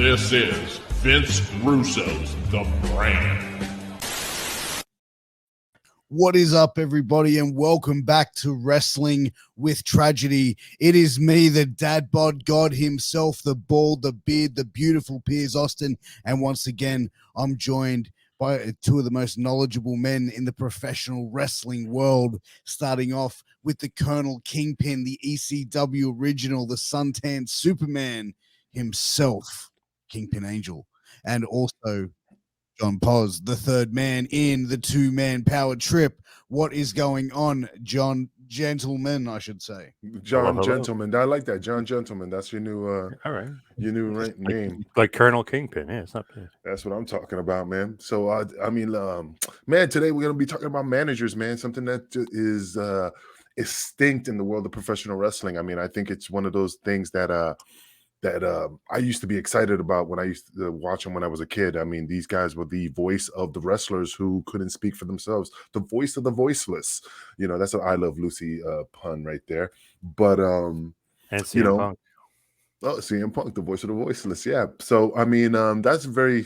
This is Vince Russo's The Brand. What is up, everybody, and welcome back to Wrestling with Tragedy. It is me, the dad bod god himself, the bald, the beard, the beautiful Piers Austin, and once again, I'm joined by two of the most knowledgeable men in the professional wrestling world, starting off with the Colonel Kingpin, the ECW original, the suntan Superman himself, Kingpin Angel, and also John Pos, the third man in the two-man power trip. What is going on, John Gentleman, I should say? John Gentleman. I like that. John Gentleman. That's your new all right. Your new name. Like Colonel Kingpin. Yeah, it's not bad. That's what I'm talking about, man. So man, today we're gonna be talking about managers, man. Something that is extinct in the world of professional wrestling. I mean, I think it's one of those things that I used to be excited about when I used to watch them when I was a kid. I mean, these guys were the voice of the wrestlers who couldn't speak for themselves, the voice of the voiceless. You know, that's an I Love Lucy pun right there. But and CM Punk. Oh, CM Punk, the voice of the voiceless. Yeah. So I mean, that's a very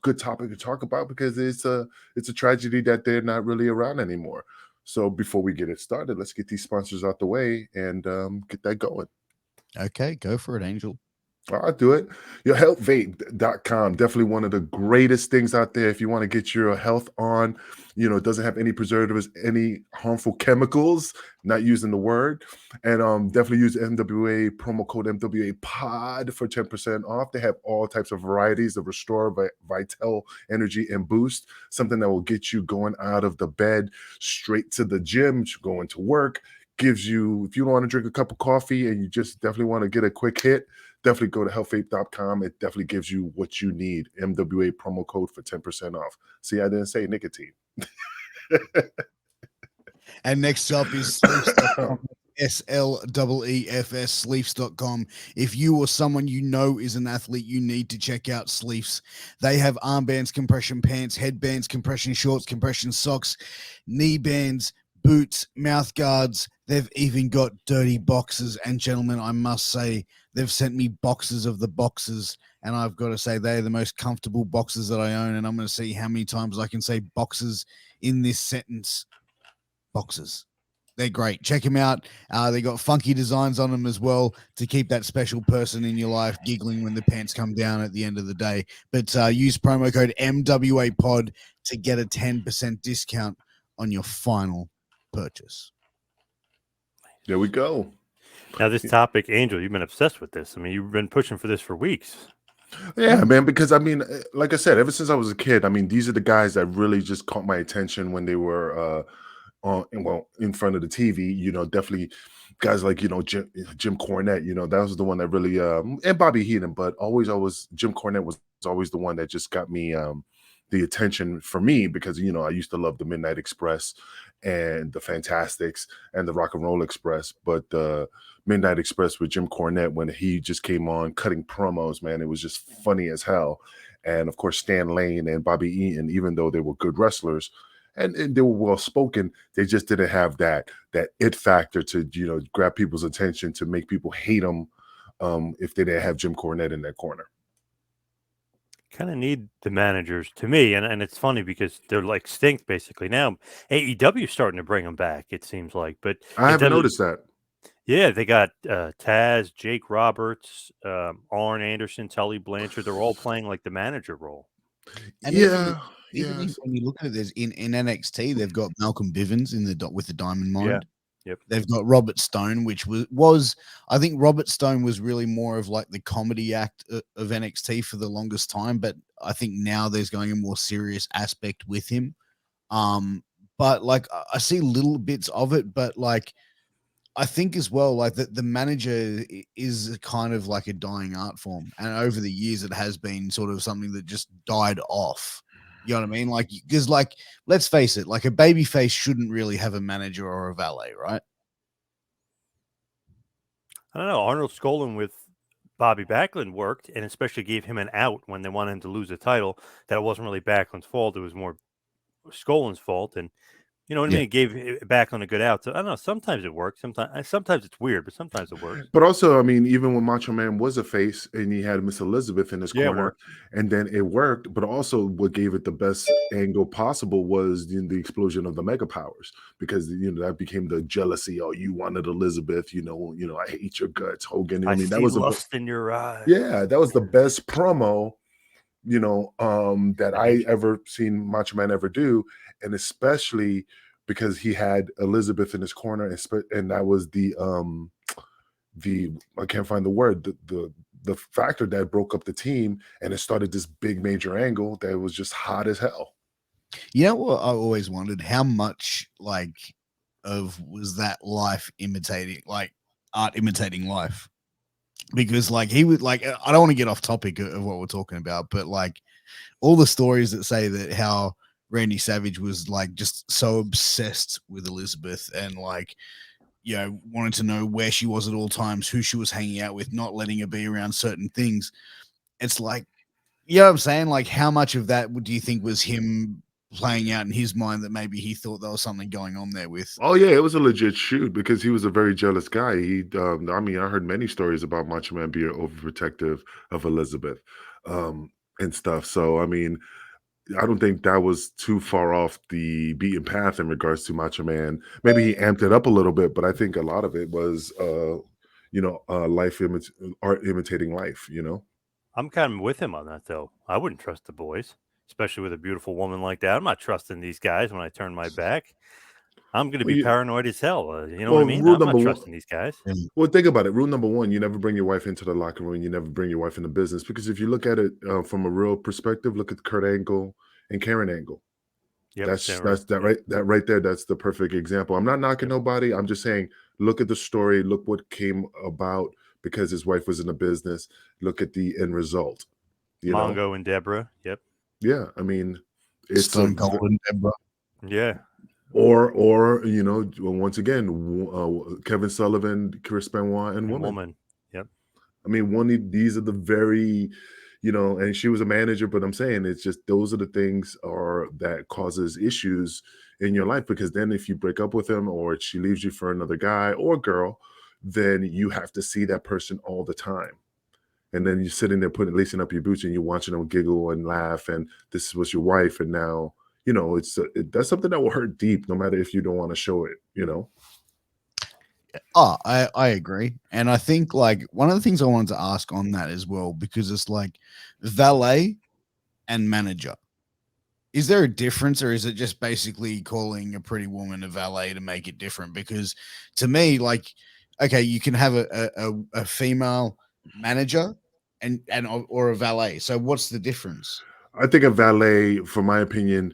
good topic to talk about because it's a tragedy that they're not really around anymore. So before we get it started, let's get these sponsors out the way and get that going. Okay, go for it, Angel. I'll do it. Your healthvape.com, definitely one of the greatest things out there if you want to get your health on. You know, it doesn't have any preservatives, any harmful chemicals, not using the word. And definitely use MWA promo code MWA pod for 10% off. They have all types of varieties of Restore, Vital, Energy, and Boost, something that will get you going out of the bed, straight to the gym, going to work. Gives you, if you don't want to drink a cup of coffee and you just definitely want to get a quick hit, definitely go to healthvape.com. It definitely gives you what you need. MWA promo code for 10% off. See, I didn't say nicotine. And next up is Sleeps.com. SLEEFS, Sleeps.com. If you or someone you know is an athlete, you need to check out Sleeps. They have armbands, compression pants, headbands, compression shorts, compression socks, knee bands, boots, mouth guards. They've even got dirty boxes. And gentlemen, I must say, they've sent me boxes of the boxes, and I've got to say they're the most comfortable boxes that I own. And I'm going to see how many times I can say boxes in this sentence. Boxes. They're great. Check them out. They got funky designs on them as well to keep that special person in your life giggling when the pants come down at the end of the day. But use promo code MWAPOD to get a 10% discount on your final purchase. There we go. Now, this topic, Angel, you've been obsessed with this. I mean, you've been pushing for this for weeks. Yeah, man, because I mean, like I said, ever since I was a kid, I mean, these are the guys that really just caught my attention when they were in front of the TV. You know, definitely guys like, you know, Jim Cornette, you know, that was the one that really and Bobby Heenan, but always Jim Cornette was always the one that just got me the attention for me because, you know, I used to love the Midnight Express and the Fantastics and the Rock and Roll Express, but Midnight Express with Jim Cornette, when he just came on cutting promos, man, it was just funny as hell. And of course, Stan Lane and Bobby Eaton, even though they were good wrestlers and they were well spoken, they just didn't have that it factor to, you know, grab people's attention, to make people hate them if they didn't have Jim Cornette in their corner. Kind of need the managers, to me, and it's funny because they're like extinct basically now. AEW is starting to bring them back, it seems like, but I haven't noticed that. Yeah, they got Taz, Jake Roberts, Arn Anderson, Tully Blanchard. They're all playing like the manager role. And even when you look at it, there's in NXT, they've got Malcolm Bivens with the Diamond Mine. Yeah. Yep. They've got Robert Stone, which was I think Robert Stone was really more of like the comedy act of NXT for the longest time, but I think now there's going a more serious aspect with him. But like I see little bits of it, but like I think as well, like the manager is kind of like a dying art form, and over the years it has been sort of something that just died off. You know what I mean? Like, because, like, let's face it, like a baby face shouldn't really have a manager or a valet, right? I don't know. Arnold Skolin with Bobby Backlund worked, and especially gave him an out when they wanted him to lose the title. That it wasn't really Backlund's fault; it was more Skolin's fault. And You know what I Yeah. mean? It gave it back on a good out. So I don't know. Sometimes it works. Sometimes it's weird, but sometimes it works. But also, I mean, even when Macho Man was a face and he had Miss Elizabeth in his Yeah, it corner, worked. and then it worked. But also, what gave it the best angle possible was the explosion of the Mega Powers, because that became the jealousy. Oh, you wanted Elizabeth, I hate your guts, Hogan. I mean, that see was lust in your eyes. that was the best promo, that And I ever seen Macho Man ever do, and especially because he had Elizabeth in his corner, and that was the I can't find the word, the factor that broke up the team, and it started this big major angle that was just hot as hell. You know what I always wondered? How much was that life imitating, like art imitating life? Because he would I don't want to get off topic of what we're talking about, but all the stories that say that how Randy Savage was just so obsessed with Elizabeth and wanted to know where she was at all times, who she was hanging out with, not letting her be around certain things. It's you know what I'm saying? How much of that do you think was him playing out in his mind that maybe he thought there was something going on there with? Oh yeah, it was a legit shoot because he was a very jealous guy. I mean, I heard many stories about Macho Man being overprotective of Elizabeth, and stuff. So I mean, I don't think that was too far off the beaten path in regards to Macho Man. Maybe he amped it up a little bit, but I think a lot of it was, art imitating life. I'm kind of with him on that, though. I wouldn't trust the boys, especially with a beautiful woman like that. I'm not trusting these guys when I turn my back. I'm going to Well, be you, paranoid as hell. You know what I well, mean? rule I'm not number one. trusting these guys. Well, think about it. Rule number one: you never bring your wife into the locker room. You never bring your wife into business, because if you look at it from a real perspective, look at Kurt Angle and Karen Angle. Yep. That's that right there. That's the perfect example. I'm not knocking nobody. I'm just saying, look at the story. Look what came about because his wife was in the business. Look at the end result. Mongo and Deborah. Yep. Yeah, I mean, it's Stone Cold and Deborah. Yeah. or once again, Kevin Sullivan, Chris Benoit, and woman. Yep. I mean, these are the very, and she was a manager, but I'm saying it's just those are the things that causes issues in your life, because then if you break up with him or she leaves you for another guy or girl, then you have to see that person all the time. And then you're sitting there lacing up your boots and you're watching them giggle and laugh, and this was your wife, and now, that's something that will hurt deep, no matter if you don't want to show it. Oh, I agree. And I think one of the things I wanted to ask on that as well, because it's valet and manager. Is there a difference, or is it just basically calling a pretty woman a valet to make it different? Because to me, okay, you can have a female manager and or a valet. So what's the difference? I think a valet, for my opinion,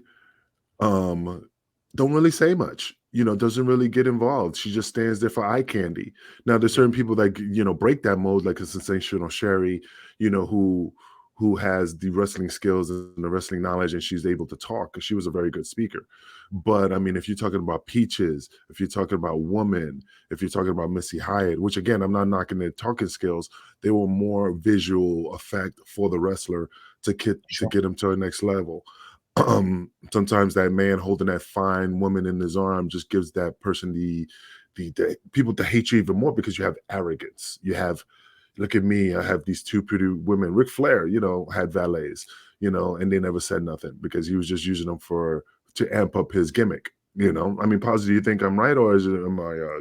don't really say much, doesn't really get involved. She just stands there for eye candy. Now there's certain people that break that mold, like a Sensational Sherry, who has the wrestling skills and the wrestling knowledge, and she's able to talk because she was a very good speaker. But I mean, if you're talking about Peaches, if you're talking about Woman, if you're talking about Missy Hyatt, which again, I'm not knocking their talking skills, they were more visual effect for the wrestler to get them to the next level. Sometimes that man holding that fine woman in his arm just gives that person the people to hate you even more, because you have arrogance. You have, look at me, I have these two pretty women. Ric Flair, had valets, and they never said nothing because he was just using them to amp up his gimmick. I mean, Paz, do you think I'm right, or am I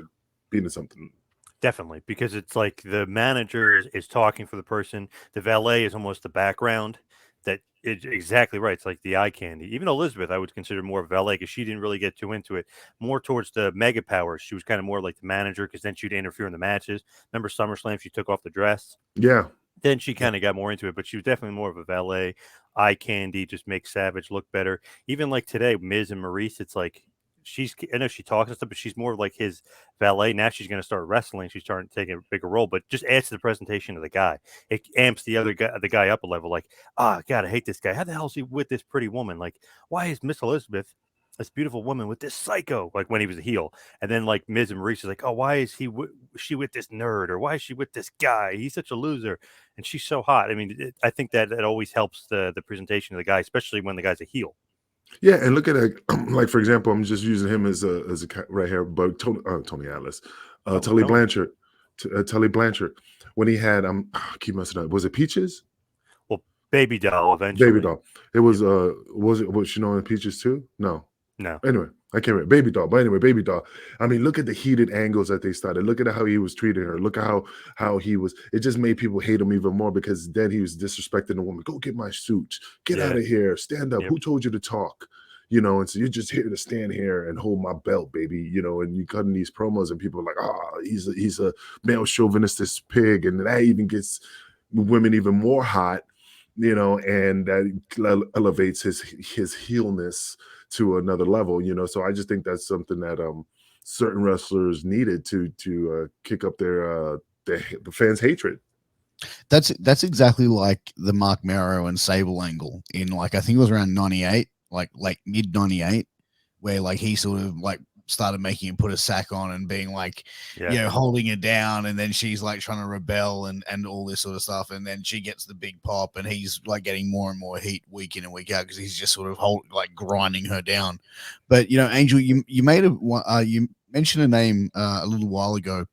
being something? Definitely, because it's like the manager is talking for the person. The valet is almost the background. That is exactly right. It's like the eye candy. Even Elizabeth, I would consider more valet because she didn't really get too into it. More towards the mega powers. She was kind of more like the manager because then she'd interfere in the matches. Remember SummerSlam? She took off the dress. Yeah. Then she kind of got more into it, but she was definitely more of a valet. Eye candy, just makes Savage look better. Even like today, Miz and Maurice, it's like I know she talks and stuff, but she's more like his valet. Now she's going to start wrestling. She's starting to take a bigger role, but just adds to the presentation of the guy. It amps the guy up a level. Like, God, I hate this guy. How the hell is he with this pretty woman? Like, why is Miss Elizabeth, this beautiful woman, with this psycho? Like when he was a heel, and then like Miz and Maurice is like, oh, why is she with this nerd, or why is she with this guy? He's such a loser, and she's so hot. I mean, I think that it always helps the presentation of the guy, especially when the guy's a heel. Yeah, and look at it. Like for example, I'm just using him as a right here, but Tony Atlas, Oh, Tully Tony. Blanchard, Tully Blanchard, when he had I keep messing up. Was it Peaches? Well, Baby Doll Baby eventually. Doll. It was was she in Peaches too? No. No. Anyway, I can't remember. Baby Doll. But anyway, Baby Doll. I mean, look at the heated angles that they started. Look at how he was treating her. Look at how he was. It just made people hate him even more because then he was disrespecting the woman. Go get my suit. Get out of here. Stand up. Yep. Who told you to talk? And so you're just here to stand here and hold my belt, baby. And you cutting these promos and people are like, he's a male chauvinistic pig, and that even gets women even more hot. And that elevates his heelness to another level. So I just think that's something that certain wrestlers needed to kick up the fans' hatred. That's exactly like the Mark Mero and Sable angle in, like, I think it was around 98, like mid 98, where like he sort of like started making him put a sack on and being like, holding her down, and then she's like trying to rebel and all this sort of stuff, and then she gets the big pop, and he's like getting more and more heat week in and week out because he's just sort of grinding her down. But Angel, you you mentioned a name a little while ago,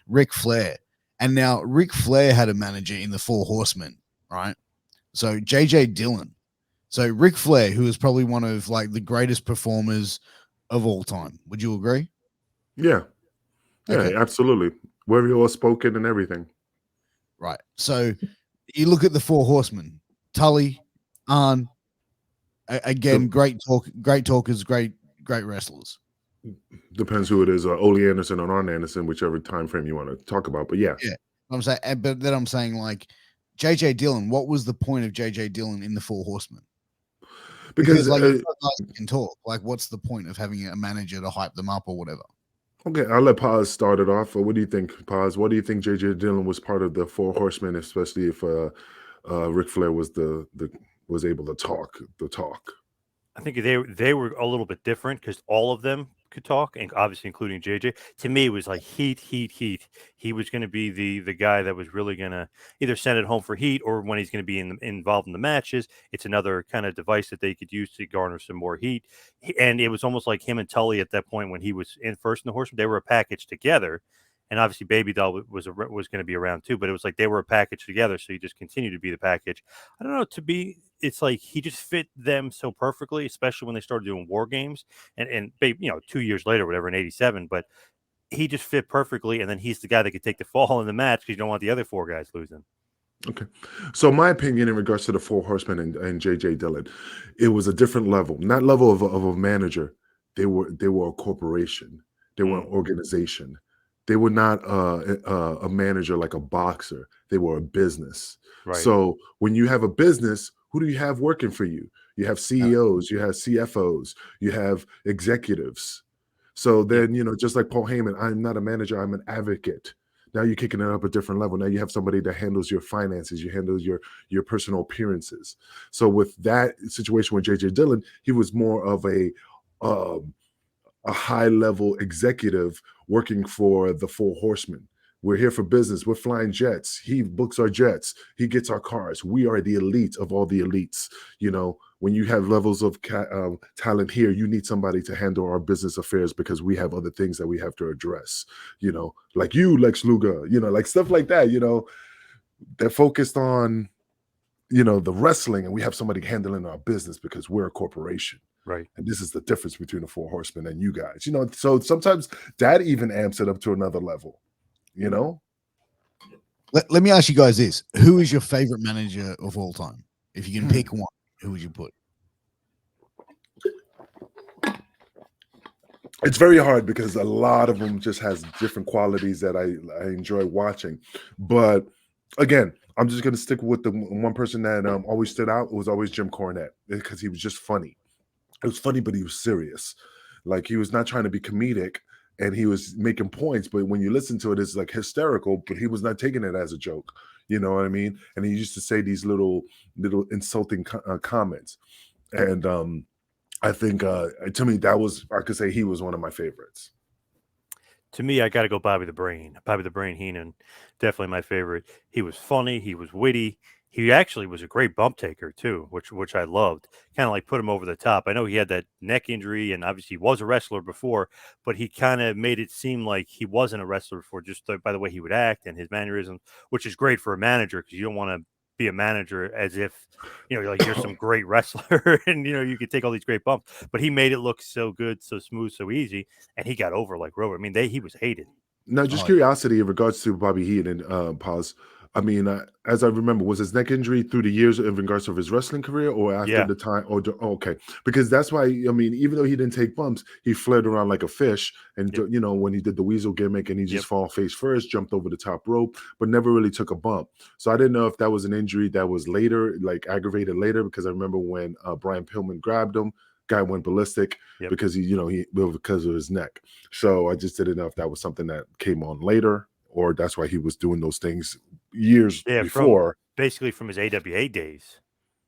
Ric Flair. And now Ric Flair had a manager in the Four Horsemen, right? So J.J. Dillon. So Ric Flair, who is probably one of like the greatest performers of all time. Would you agree? Yeah. Yeah, Okay. absolutely. Very well spoken and everything. Right. So you look at the Four Horsemen, Tully, Arn, again, great talkers, great wrestlers. Depends who it is, Ole Anderson or Arn Anderson, whichever time frame you want to talk about. But yeah. I'm saying, but then I'm saying, like, J.J. Dillon, what was the point of J.J. Dillon in the Four Horsemen? Because like, guys can talk. Like, what's the point of having a manager to hype them up or whatever? Okay, I'll let Paz start it off. What do you think, Paz? What do you think J.J. Dillon was part of the Four Horsemen, especially if Ric Flair was was able to talk the talk? I think they were a little bit different because all of them could talk, and obviously including JJ. To me, it was like heat. He was going to be the guy that was really going to either send it home for heat, or when he's going to be involved in the matches, it's another kind of device that they could use to garner some more heat. And it was almost like him and Tully at that point when he was in first in the Horseman. They were a package together. And obviously, Baby Doll was going to be around too, but it was like they were a package together. So he just continued to be the package. I don't know. It's like he just fit them so perfectly, especially when they started doing war games. And 2 years later, whatever, in '87. But he just fit perfectly, and then he's the guy that could take the fall in the match because you don't want the other four guys losing. Okay. So my opinion in regards to the Four Horsemen and J.J. Dillon, it was a different level, not level of a manager. They were a corporation. They were an organization. They were not a manager like a boxer. They were a business. Right. So when you have a business, who do you have working for you? You have CEOs, you have CFOs, you have executives. So then, just like Paul Heyman, I'm not a manager, I'm an advocate. Now you're kicking it up a different level. Now you have somebody that handles your finances, you handle your personal appearances. So with that situation with J.J. Dillon, he was more of a high level executive working for the Four Horsemen. We're here for business. We're flying jets. He books our jets. He gets our cars. We are the elite of all the elites. When you have levels of talent here, you need somebody to handle our business affairs because we have other things that we have to address. Like you, Lex Luger. Like stuff like that. They're focused on, the wrestling, and we have somebody handling our business because we're a corporation. Right. And this is the difference between the Four Horsemen and you guys. So sometimes that even amps it up to another level. Let me ask you guys this: who is your favorite manager of all time? If you can pick one, who would you put? It's very hard because a lot of them just has different qualities that I enjoy watching. But again, I'm just going to stick with the one person that always stood out. It was always Jim Cornette because he was just funny. It was funny, but he was serious. Like he was not trying to be comedic, and he was making points. But when you listen to it, it's like hysterical. But he was not taking it as a joke. You know what I mean? And he used to say these little insulting comments. And I think to me I could say he was one of my favorites. To me, I got to go Bobby the Brain. Bobby the Brain Heenan, definitely my favorite. He was funny. He was witty. he actually was a great bump taker too, which I loved. Kind of like put him over the top. I know he had that neck injury, and obviously he was a wrestler before, but he kind of made it seem like he wasn't a wrestler before, just by the way he would act and his mannerisms, which is great for a manager because you don't want to be a manager as if like you're some great wrestler and you could take all these great bumps. But he made it look so good, so smooth, so easy, and he got over like Rover. I mean, he was hated. Now, just curiosity in regards to Bobby Heenan, pause. I mean, as I remember, was his neck injury through the years in regards to his wrestling career, or after the time? Or okay, because that's why. I mean, even though he didn't take bumps, he flared around like a fish, and when he did the weasel gimmick, and he just fall face first, jumped over the top rope, but never really took a bump. So I didn't know if that was an injury that was later, aggravated later, because I remember when Brian Pillman grabbed him. Guy went ballistic because because of his neck. So I just didn't know if that was something that came on later, or that's why he was doing those things years before. Basically from his AWA days,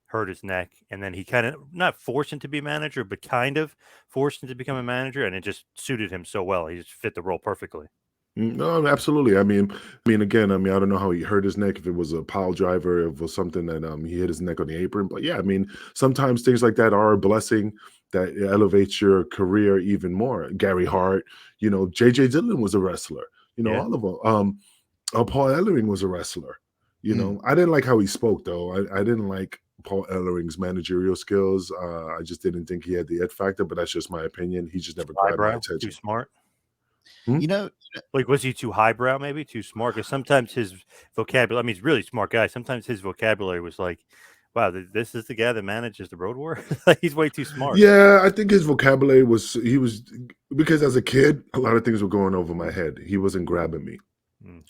hurt his neck, and then he kind of not forced him to be a manager, but kind of forced him to become a manager, and it just suited him so well. He just fit the role perfectly. No, absolutely. I mean, again, I don't know how he hurt his neck, if it was a pile driver, if it was something that he hit his neck on the apron. But yeah, I mean, sometimes things like that are a blessing that elevates your career even more. Gary Hart, JJ Dillon was a wrestler, all of them. Paul Ellering was a wrestler. I didn't like how he spoke, though. I didn't like Paul Ellering's managerial skills. I just didn't think he had the it factor, but that's just my opinion. He just never grabbed my attention. Too smart. Like, was he too highbrow, maybe too smart? Because sometimes his vocabulary, I mean, he's a really smart guy. Sometimes his vocabulary was like, wow, this is the guy that manages the Road War? He's way too smart. Yeah, I think his vocabulary was because as a kid, a lot of things were going over my head. He wasn't grabbing me.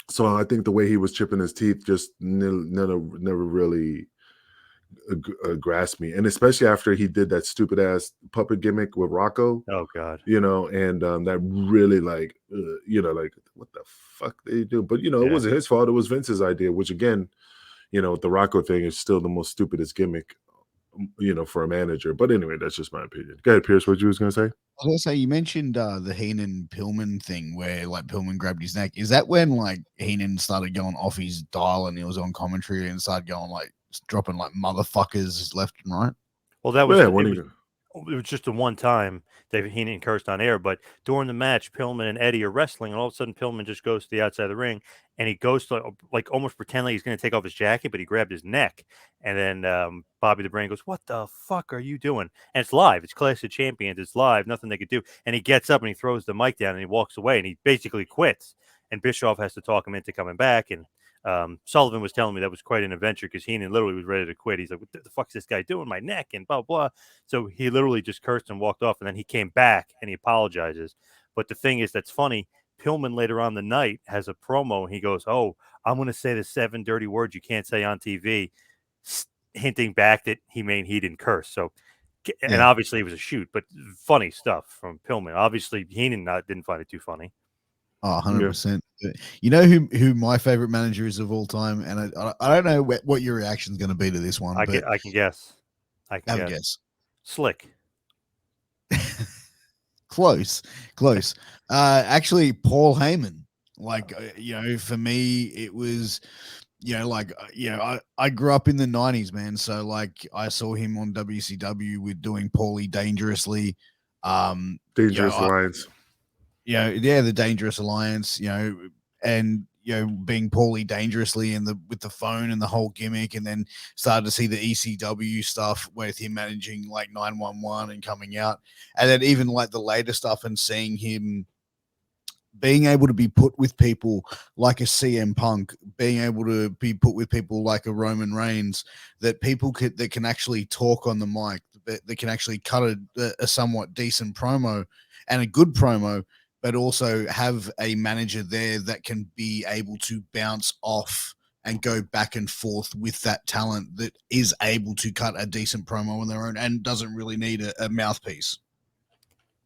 So I think the way he was chipping his teeth just never really grasped me. And especially after he did that stupid ass puppet gimmick with Rocco. Oh God. And that really like what the fuck they do? But it wasn't his fault. It was Vince's idea, which again, the Rocco thing is still the most stupidest gimmick, for a manager. But anyway, that's just my opinion. Go ahead, Pierce, what you was gonna say? I was gonna say, you mentioned the Heenan Pillman thing where like Pillman grabbed his neck. Is that when like Heenan started going off his dial and he was on commentary and started going like dropping like motherfuckers left and right? Well, that was it was just the one time David Heenan cursed on air, but during the match, Pillman and Eddie are wrestling, and all of a sudden Pillman just goes to the outside of the ring, and he goes to like almost pretend like he's going to take off his jacket, but he grabbed his neck, and then Bobby the Brain goes, "What the fuck are you doing?" And it's live, it's Clash of Champions, it's live, nothing they could do, and he gets up and he throws the mic down and he walks away, and he basically quits, and Bischoff has to talk him into coming back, and Sullivan was telling me that was quite an adventure because Heenan literally was ready to quit. He's like, "What the fuck's this guy doing? My neck," and blah, blah. So he literally just cursed and walked off, and then he came back and he apologizes. But the thing is, that's funny. Pillman later on the night has a promo, and he goes, "Oh, I'm going to say the 7 dirty words you can't say on TV," hinting back that he didn't curse. So, and obviously it was a shoot, but funny stuff from Pillman. Obviously, Heenan didn't find it too funny. Oh, 100%. You know who my favorite manager is of all time? And I don't know what your reaction is going to be to this one. I can guess. I can have a guess. Slick. Close. Actually, Paul Heyman. Like, for me, it was, I grew up in the 90s, man. So, like, I saw him on WCW with doing Paulie Dangerously. Dangerous Alliance. The Dangerous Alliance, and being Paulie Dangerously and with the phone and the whole gimmick, and then started to see the ECW stuff with him managing like 911 and coming out, and then even like the later stuff and seeing him being able to be put with people like a CM Punk, being able to be put with people like a Roman Reigns, that people that can actually talk on the mic, that can actually cut a somewhat decent promo and a good promo, but also have a manager there that can be able to bounce off and go back and forth with that talent that is able to cut a decent promo on their own and doesn't really need a mouthpiece.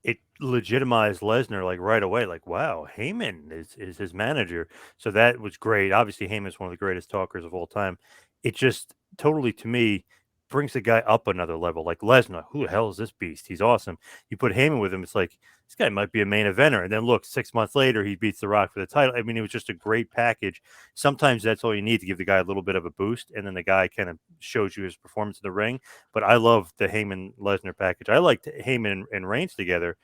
It legitimized Lesnar like right away. Like, wow, Heyman is his manager. So that was great. Obviously, Heyman is one of the greatest talkers of all time. It just totally, to me, brings the guy up another level. Like Lesnar, who the hell is this beast? He's awesome. You put Heyman with him, it's like this guy might be a main eventer. And then look, 6 months later, he beats The Rock for the title. I mean, it was just a great package. Sometimes that's all you need to give the guy a little bit of a boost, and then the guy kind of shows you his performance in the ring. But I love the Heyman Lesnar package. I liked Heyman and Reigns together,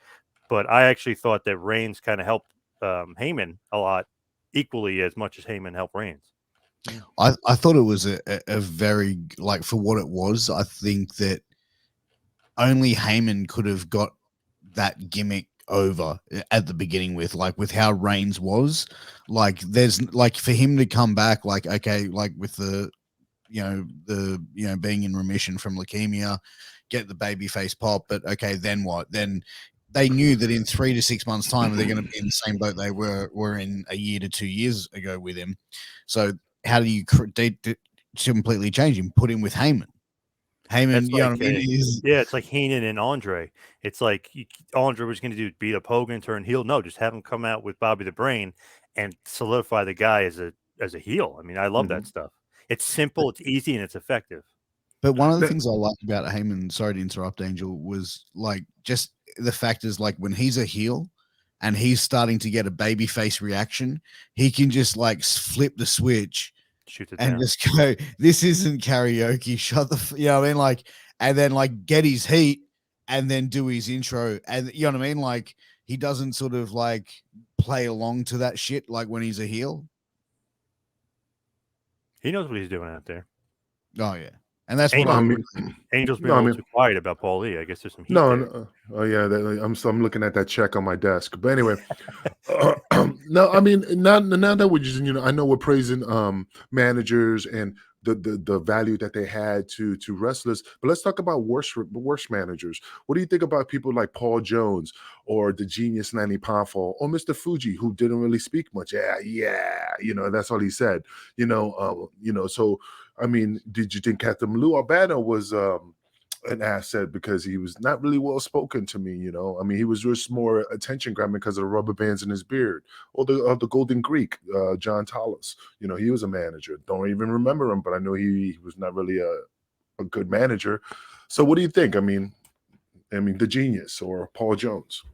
but I actually thought that Reigns kind of helped Heyman a lot, equally as much as Heyman helped Reigns. I thought it was a very, like, for what it was, I think that only Heyman could have got that gimmick over at the beginning with how Reigns was. Like, there's like, for him to come back, like, okay, like with the being in remission from leukemia, get the babyface pop, but okay, then what? Then they knew that in 3 to 6 months' time they're going to be in the same boat they were in a year to 2 years ago with him. So how do you completely change him? Put him with Heyman. Heyman, you know what I mean? Yeah, it's like Heenan and Andre. It's like Andre was going to beat up Hogan, turn heel. No, just have him come out with Bobby the Brain and solidify the guy as a heel. I mean, I love that stuff. It's simple, it's easy, and it's effective. But one of the things I like about Heyman, sorry to interrupt, Angel, was like just the fact is, like, when he's a heel and he's starting to get a babyface reaction, he can just like flip the switch, shoot it and down. Just go, this isn't karaoke, shut the you know what I mean, like, and then like get his heat and then do his intro, and you know what I mean, like he doesn't sort of like play along to that shit like when he's a heel. He knows what he's doing out there. Oh yeah, and that's Angel, what I mean. Angel's being too quiet about Paul Lee. I guess there's some heat there. Oh yeah, I'm looking at that check on my desk. But anyway, no, I mean, now that we're just, I know we're praising managers and the value that they had to wrestlers, but let's talk about worse managers. What do you think about people like Paul Jones or the genius Nanny Powerful or Mr. Fuji, who didn't really speak much? Yeah, that's all he said. So I mean, did you think Captain Lou Albano was an asset because he was not really well spoken to me? I mean, he was just more attention grabbing because of the rubber bands in his beard. Or the Golden Greek, John Tallis. He was a manager. Don't even remember him, but I know he was not really a good manager. So what do you think? I mean, the genius or Paul Jones?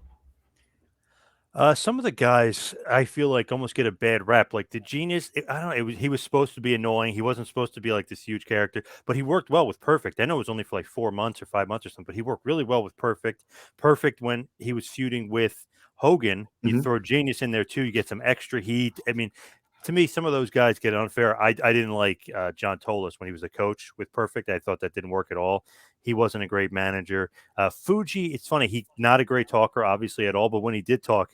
Some of the guys I feel like almost get a bad rap. Like the genius, I don't know. He was supposed to be annoying. He wasn't supposed to be like this huge character, but he worked well with Perfect. I know it was only for like 4 months or 5 months or something, but he worked really well with Perfect. Perfect when he was feuding with Hogan, you throw Genius in there too. You get some extra heat. I mean, to me, some of those guys get unfair. I didn't like John Tolis when he was a coach with Perfect. I thought that didn't work at all. He wasn't a great manager. Fuji, it's funny. He's not a great talker, obviously, at all. But when he did talk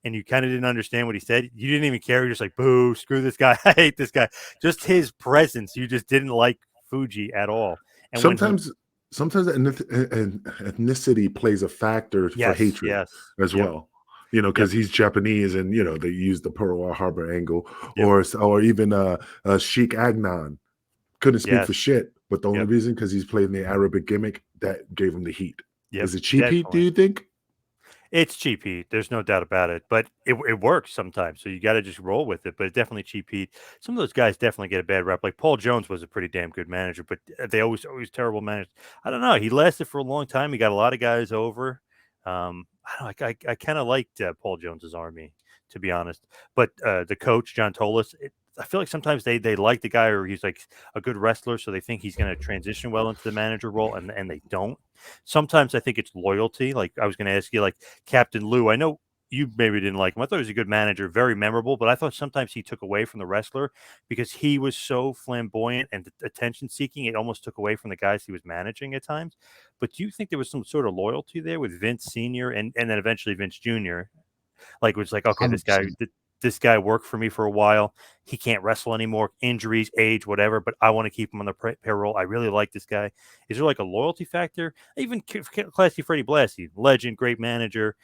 and you kind of didn't understand what he said, you didn't even care. You're just like, boo, screw this guy. I hate this guy. Just his presence. You just didn't like Fuji at all. And sometimes ethnicity plays a factor for hatred as well. Because he's Japanese and, they use the Pearl Harbor angle or even Sheikh Agnon couldn't speak for shit. But the only reason, because he's playing the Arabic gimmick, that gave him the heat. Is it cheap heat, do you think? It's cheap heat. There's no doubt about it. But it works sometimes. So you got to just roll with it. But it's definitely cheap heat. Some of those guys definitely get a bad rep. Like Paul Jones was a pretty damn good manager, but they always terrible managers. I don't know. He lasted for a long time. He got a lot of guys over. I kind of liked Paul Jones's army, to be honest. But the coach, John Tolis, I feel like sometimes they like the guy, or he's like a good wrestler, so they think he's going to transition well into the manager role, and they don't. Sometimes I think it's loyalty. Like I was going to ask you, like Captain Lou, I know you maybe didn't like him. I thought he was a good manager, very memorable, but I thought sometimes he took away from the wrestler because he was so flamboyant and attention-seeking. It almost took away from the guys he was managing at times. But do you think there was some sort of loyalty there with Vince Sr. and then eventually Vince Jr.? Like it was like, okay, 100%. This guy worked for me for a while. He can't wrestle anymore, injuries, age, whatever, but I want to keep him on the payroll. I really like this guy. Is there like a loyalty factor? Even Classy Freddie Blassie, legend, great manager,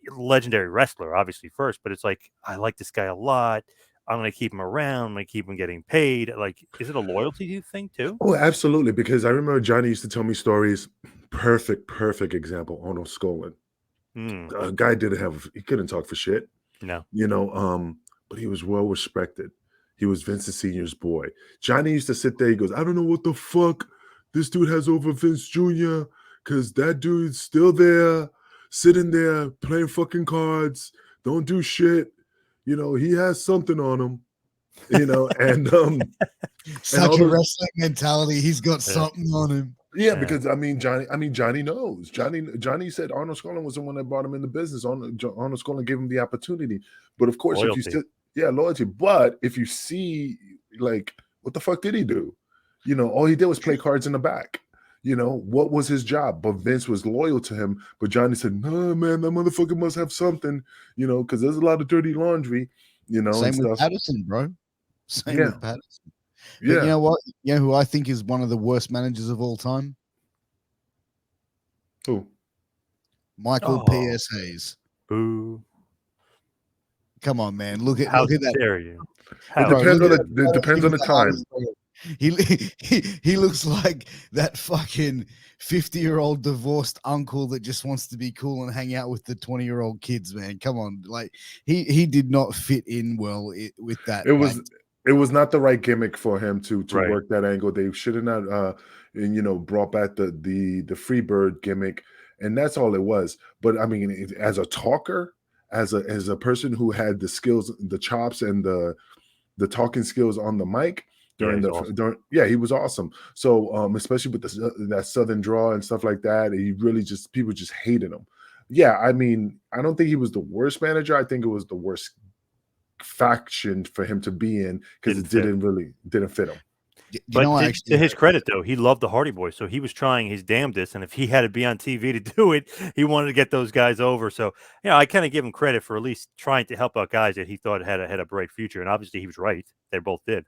legendary wrestler, obviously first, but it's like, I like this guy a lot. I'm going to keep him around. I'm going to keep him getting paid. Like, is it a loyalty, do you think, too? Oh, absolutely. Because I remember Johnny used to tell me stories. Perfect example, Arnold Skolin. A guy he couldn't talk for shit. No. But he was well respected. He was Vincent Sr.'s boy. Johnny used to sit there. He goes, I don't know what the fuck this dude has over Vince Jr. because that dude's still there, sitting there playing fucking cards, don't do shit. You know, he has something on him. You know, and such a wrestling mentality. He's got something on him. Yeah, because Johnny knows. Johnny said Arnold Skolin was the one that brought him in the business. Arnold Skolin gave him the opportunity. But of course, loyalty. if you still, loyalty. But if you see, like, what the fuck did he do? You know, all he did was play cards in the back. You know, what was his job? But Vince was loyal to him. But Johnny said, no, man, that motherfucker must have something, you know, because there's a lot of dirty laundry, you know. Same with stuff. Patterson, bro. Same with Patterson. Yeah. But you know what? You know who I think is one of the worst managers of all time? Who? Michael P.S. Hayes. Boo. Come on, man. Look at How that. dare you? It depends on the time. He looks like that fucking 50-year-old divorced uncle that just wants to be cool and hang out with the 20-year-old kids, man. Come on. Like he did not fit in well with that. It was not the right gimmick for him to work that angle. They should have not brought back the Freebird gimmick, and that's all it was. But I mean, as a talker, as a person who had the skills, the chops, and the talking skills on the mic during he was awesome. So especially with that Southern draw and stuff like that, he really people just hated him. Yeah, I mean, I don't think he was the worst manager. I think it was the worst faction for him to be in because it didn't fit him. But to his credit, though, he loved the Hardy Boys, so he was trying his damnedest. And if he had to be on TV to do it, he wanted to get those guys over. So, I kind of give him credit for at least trying to help out guys that he thought had a bright future. And obviously, he was right; they both did.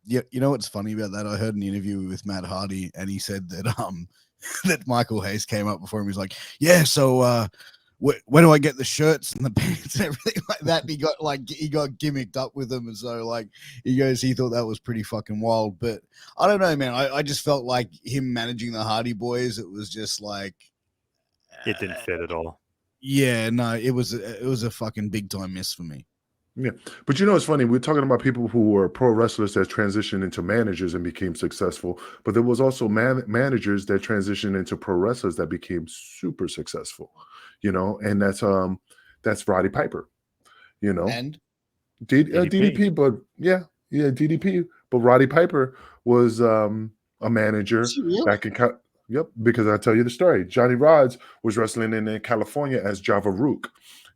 Yeah, you know what's funny about that? I heard an interview with Matt Hardy, and he said that that Michael Hayes came up before him. He was like, "Yeah, so where do I get the shirts and the pants and everything like that?" He got gimmicked up with them, and so he thought that was pretty fucking wild. But I don't know, man. I just felt like him managing the Hardy Boys. It was just like it didn't fit at all. Yeah, no, it was a fucking big time miss for me. Yeah, but it's funny. We're talking about people who were pro wrestlers that transitioned into managers and became successful, but there was also managers that transitioned into pro wrestlers that became super successful. And that's Roddy Piper. And DDP, but DDP. But Roddy Piper was a manager back in because I'll tell you the story. Johnny Rodz was wrestling in California as Java Rook.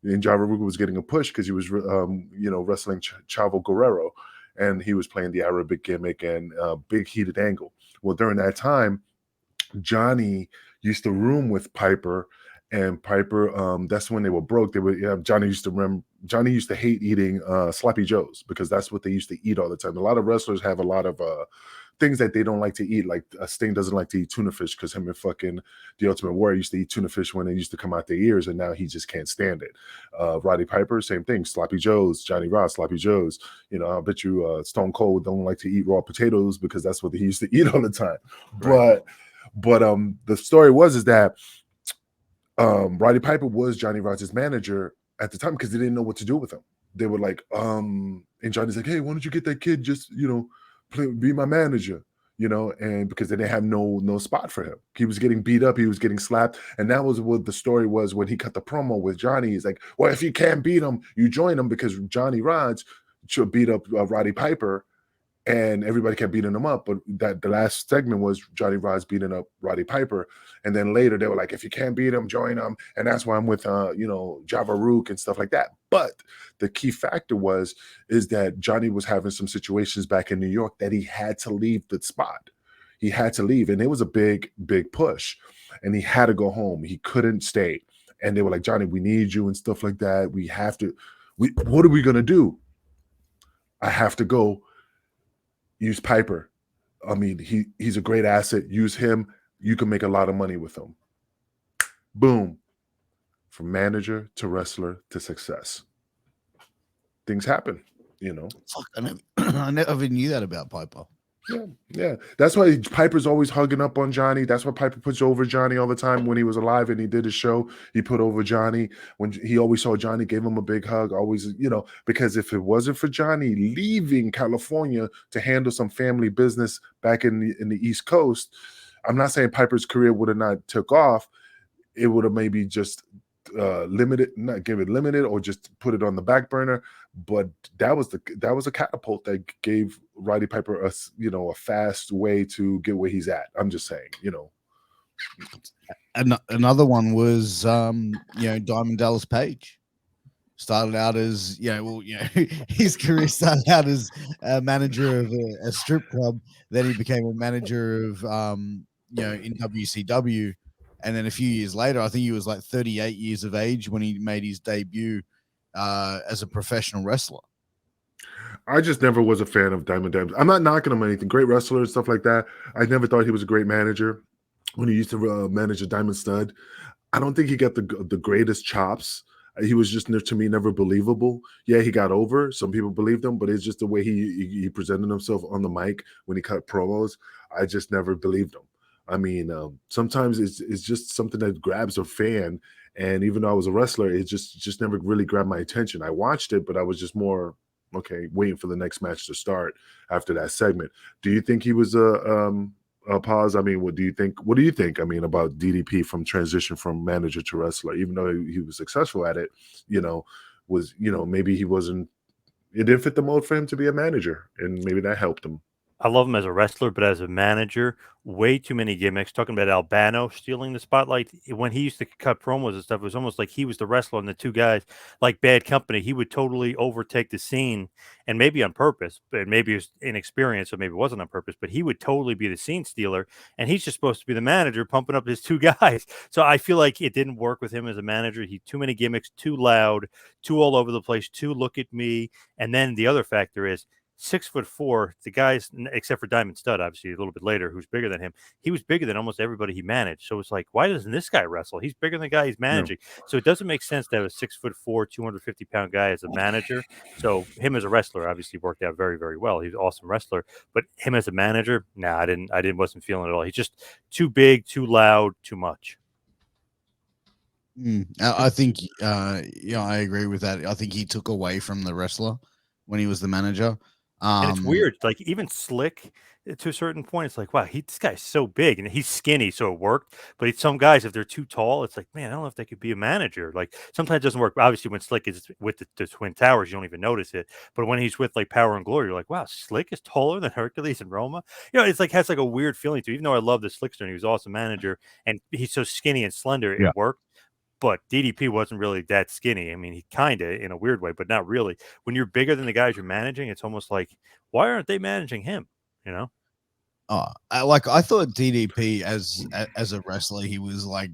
And Java Rook was getting a push because he was, wrestling Chavo Guerrero, and he was playing the Arabic gimmick and big heated angle. Well, during that time, Johnny used to room with Piper, and Piper. That's when they were broke. Johnny used to hate eating Sloppy Joes because that's what they used to eat all the time. A lot of wrestlers have a lot of things that they don't like to eat. Like Sting doesn't like to eat tuna fish because him and fucking the Ultimate Warrior used to eat tuna fish when they used to come out their ears, and now he just can't stand it. Roddy Piper, same thing. Sloppy Joes, Johnny Ross, Sloppy Joes. I bet you Stone Cold don't like to eat raw potatoes because that's what he used to eat all the time. Right. But the story is that Roddy Piper was Johnny Ross's manager at the time because they didn't know what to do with him. They were like, and Johnny's like, hey, why don't you get that kid just be my manager, and because they didn't have no spot for him. He was getting beat up, he was getting slapped, and that was what the story was when he cut the promo with Johnny. He's like, well, if you can't beat him, you join him, because Johnny Rodz should beat up Roddy Piper, and everybody kept beating him up. But the last segment was Johnny Rodz beating up Roddy Piper, and then later they were like, if you can't beat him, join him, and that's why I'm with Java Rook and stuff like that. But the key factor is that Johnny was having some situations back in New York that he had to leave the spot. He had to leave, and it was a big push, and he had to go home. He couldn't stay, and they were like, Johnny, we need you and stuff like that. What are we gonna do? I have to go. Use Piper. I mean, he's a great asset. Use him. You can make a lot of money with him. Boom. From manager to wrestler to success. Things happen, Fuck, I never knew that about Piper. Yeah. That's why Piper's always hugging up on Johnny. That's why Piper puts over Johnny all the time. When he was alive and he did his show, he put over Johnny. When he always saw Johnny, gave him a big hug. Always, because if it wasn't for Johnny leaving California to handle some family business back in the East Coast, I'm not saying Piper's career would have not took off. It would have maybe just limited, not give it limited, or just put it on the back burner. But that was a catapult that gave Roddy Piper a fast way to get where he's at. I'm just saying, Another one was Diamond Dallas Page. Started out as his career started out as a manager of a strip club. Then he became a manager of in WCW, and then a few years later, I think he was like 38 years of age when he made his debut as a professional wrestler. I just never was a fan of Diamond Dallas. I'm not knocking him or anything. Great wrestler and stuff like that. I never thought he was a great manager when he used to manage a Diamond Stud. I don't think he got the greatest chops. He was just, to me, never believable. Yeah, he got over. Some people believed him, but it's just the way he presented himself on the mic when he cut promos. I just never believed him. I mean, sometimes it's just something that grabs a fan. And even though I was a wrestler, it just never really grabbed my attention. I watched it, but I was just more, okay, waiting for the next match to start after that segment. Do you think he was a pause? I mean, what do you think? I mean, about DDP from transition from manager to wrestler, even though he was successful at it, maybe it didn't fit the mold for him to be a manager, and maybe that helped him. I love him as a wrestler, but as a manager, way too many gimmicks. Talking about Albano stealing the spotlight. When he used to cut promos and stuff, it was almost like he was the wrestler and the two guys, like Bad Company. He would totally overtake the scene, and maybe on purpose, but maybe it was inexperience, or maybe it wasn't on purpose, but he would totally be the scene stealer, and he's just supposed to be the manager pumping up his two guys. So I feel like it didn't work with him as a manager. He too many gimmicks, too loud, too all over the place, too look at me. And then the other factor is 6'4", the guys, except for Diamond Stud, obviously a little bit later, who's bigger than him. He was bigger than almost everybody he managed. So it's like, why doesn't this guy wrestle? He's bigger than the guy he's managing. No. So it doesn't make sense to have a 6'4", 250-pound guy as a manager. So him as a wrestler obviously worked out very, very well. He's an awesome wrestler, but him as a manager, I wasn't feeling it at all. He's just too big, too loud, too much. I think, I agree with that. I think he took away from the wrestler when he was the manager. And it's weird, like even Slick to a certain point, it's like, wow, this guy's so big and he's skinny, so it worked. But some guys, if they're too tall, it's like, man, I don't know if they could be a manager. Like sometimes it doesn't work. Obviously, when Slick is with the Twin Towers, you don't even notice it. But when he's with like Power and Glory, you're like, wow, Slick is taller than Hercules and Roma. It's like has like a weird feeling to it. Even though I love the Slickster and he was an awesome manager and he's so skinny and slender, it worked. But DDP wasn't really that skinny. I mean, he kind of in a weird way, but not really. When you're bigger than the guys you're managing, it's almost like, why aren't they managing him? I thought DDP as a wrestler, he was like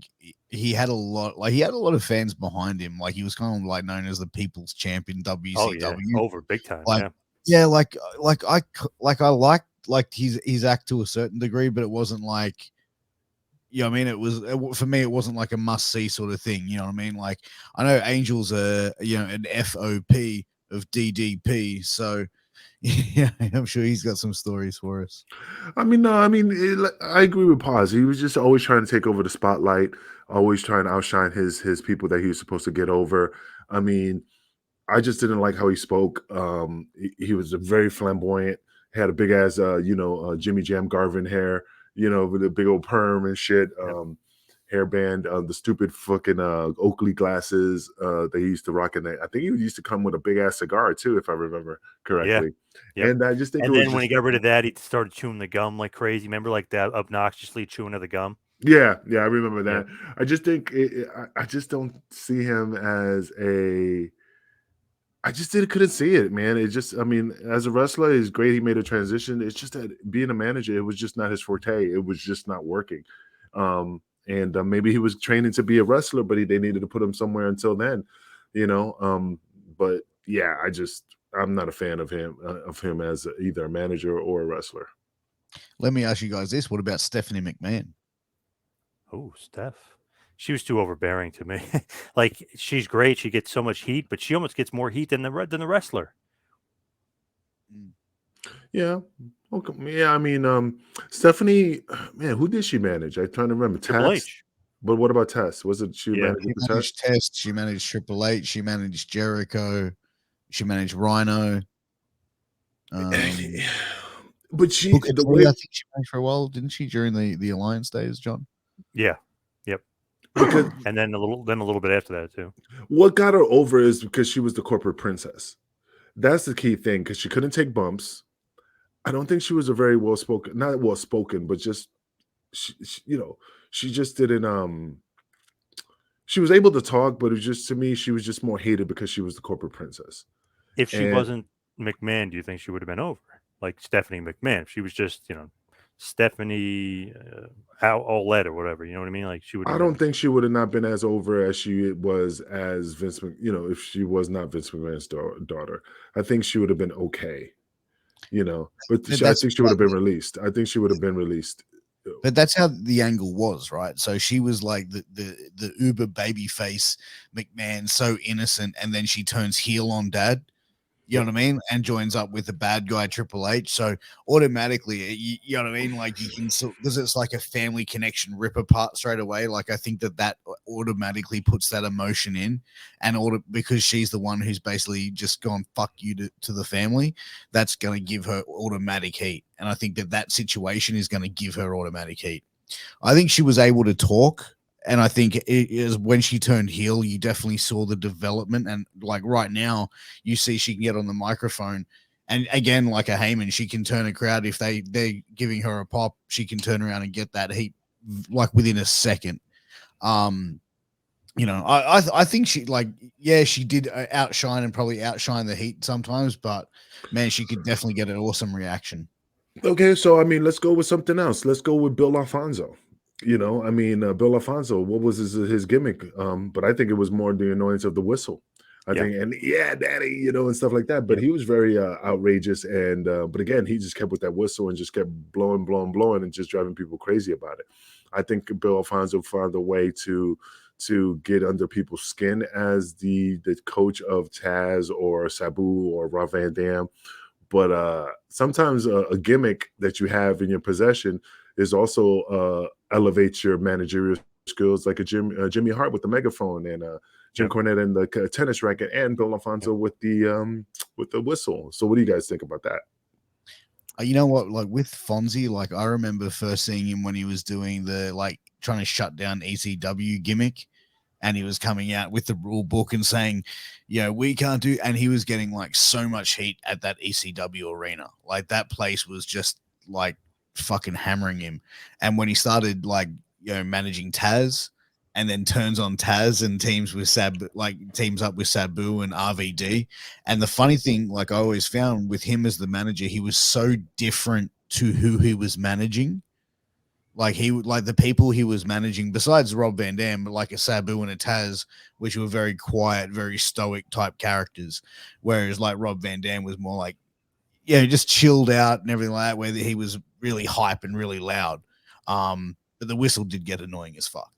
he had a lot of fans behind him. Like he was kind of like known as the people's champion WCW. Oh yeah, over big time. I liked his act to a certain degree, but it wasn't like. I mean, for me, it wasn't like a must-see sort of thing. You know what I mean? Like, I know Angel's an FOP of DDP, so yeah, I'm sure he's got some stories for us. I mean, I agree with Paz. He was just always trying to take over the spotlight, always trying to outshine his people that he was supposed to get over. I mean, I just didn't like how he spoke. He was a very flamboyant. He had a big ass, Jimmy Jam Garvin hair. With a big old perm and shit, hairband, the stupid fucking Oakley glasses that he used to rock in there. I think he used to come with a big ass cigar too, if I remember correctly. Yeah. And I just think when he got rid of that, he started chewing the gum like crazy. Remember, like that obnoxiously chewing of the gum? Yeah, I remember that. Yeah. I just think I just don't see him as a. I just couldn't see it, man. As a wrestler, it's great. He made a transition. It's just that being a manager, it was just not his forte. It was just not working. Maybe he was training to be a wrestler, but they needed to put him somewhere until then, But yeah, I'm not a fan of him as either a manager or a wrestler. Let me ask you guys this: what about Stephanie McMahon? Oh, Steph. She was too overbearing to me. Like she's great, she gets so much heat, but she almost gets more heat than the wrestler. Yeah. Okay. Yeah. I mean, Stephanie, man, who did she manage? I'm trying to remember. Tess. But what about Tess? Was it she managed Tess? She managed Triple H. She managed Jericho. She managed Rhino. But But she, Booker the T, way, I think she played for a while, didn't she, during the Alliance days, John? Yeah. Yep. because And then a little bit after that too. what got her over is because she was the corporate princess. That's the key thing, because she couldn't take bumps. I don't think she was a very well spoken, not well spoken, but just she just didn't. She was able to talk, but it was just, to me, she was just more hated because she was the corporate princess. If she And wasn't McMahon, do you think she would have been over? Like Stephanie McMahon. If she was just, Stephanie Olet or whatever, you know what I mean? Like she would I have don't been. think she would have not been as over as she was as Vince, if she was not Vince McMahon's daughter. I think she would have been okay, but I That's think she would have been released. I think she would have been released. But that's how the angle was, right? So she was like the uber baby face McMahon, so innocent, and then she turns heel on dad. You know what I mean? And joins up with the bad guy Triple H. So automatically, you know what I mean? Like you can, because it's like a family connection rip apart straight away. Like I think that automatically puts that emotion in, and because she's the one who's basically just gone fuck you to the family. That's going to give her automatic heat, and I think that situation is going to give her automatic heat. I think she was able to talk. And I think it is when she turned heel, you definitely saw the development. And like right now, you see she can get on the microphone. And again, like a Heyman, she can turn a crowd. If they're giving her a pop, she can turn around and get that heat like within a second. I think she she did outshine and probably outshine the heat sometimes, but man, she could definitely get an awesome reaction. Okay, so I mean, let's go with something else. Let's go with Bill Alfonso. Bill Alfonso, what was his gimmick? But I think it was more the annoyance of the whistle. I think, and yeah, daddy, and stuff like that. But he was very outrageous, and but again, he just kept with that whistle and just kept blowing, and just driving people crazy about it. I think Bill Alfonso found a way to get under people's skin as the coach of Taz or Sabu or Rob Van Dam. But sometimes a gimmick that you have in your possession is also elevates your managerial skills, like a Jimmy Hart with the megaphone, and Jim Cornette and the tennis racket, and Bill Alfonso with the whistle. So what do you guys think about that? You know what? Like with Fonzie, like I remember first seeing him when he was doing the trying to shut down ECW gimmick, and he was coming out with the rule book and saying, we can't do, and he was getting like so much heat at that ECW arena. Like that place was just like fucking hammering him. And when he started managing Taz, and then turns on Taz and teams up with Sabu and RVD. And the funny thing, like I always found with him as the manager, he was so different to who he was managing. Like the people he was managing, besides Rob Van Dam, but like a Sabu and a Taz, which were very quiet, very stoic type characters. Whereas like Rob Van Dam was more like, just chilled out and everything like that, where he was really hype and really loud. But the whistle did get annoying as fuck.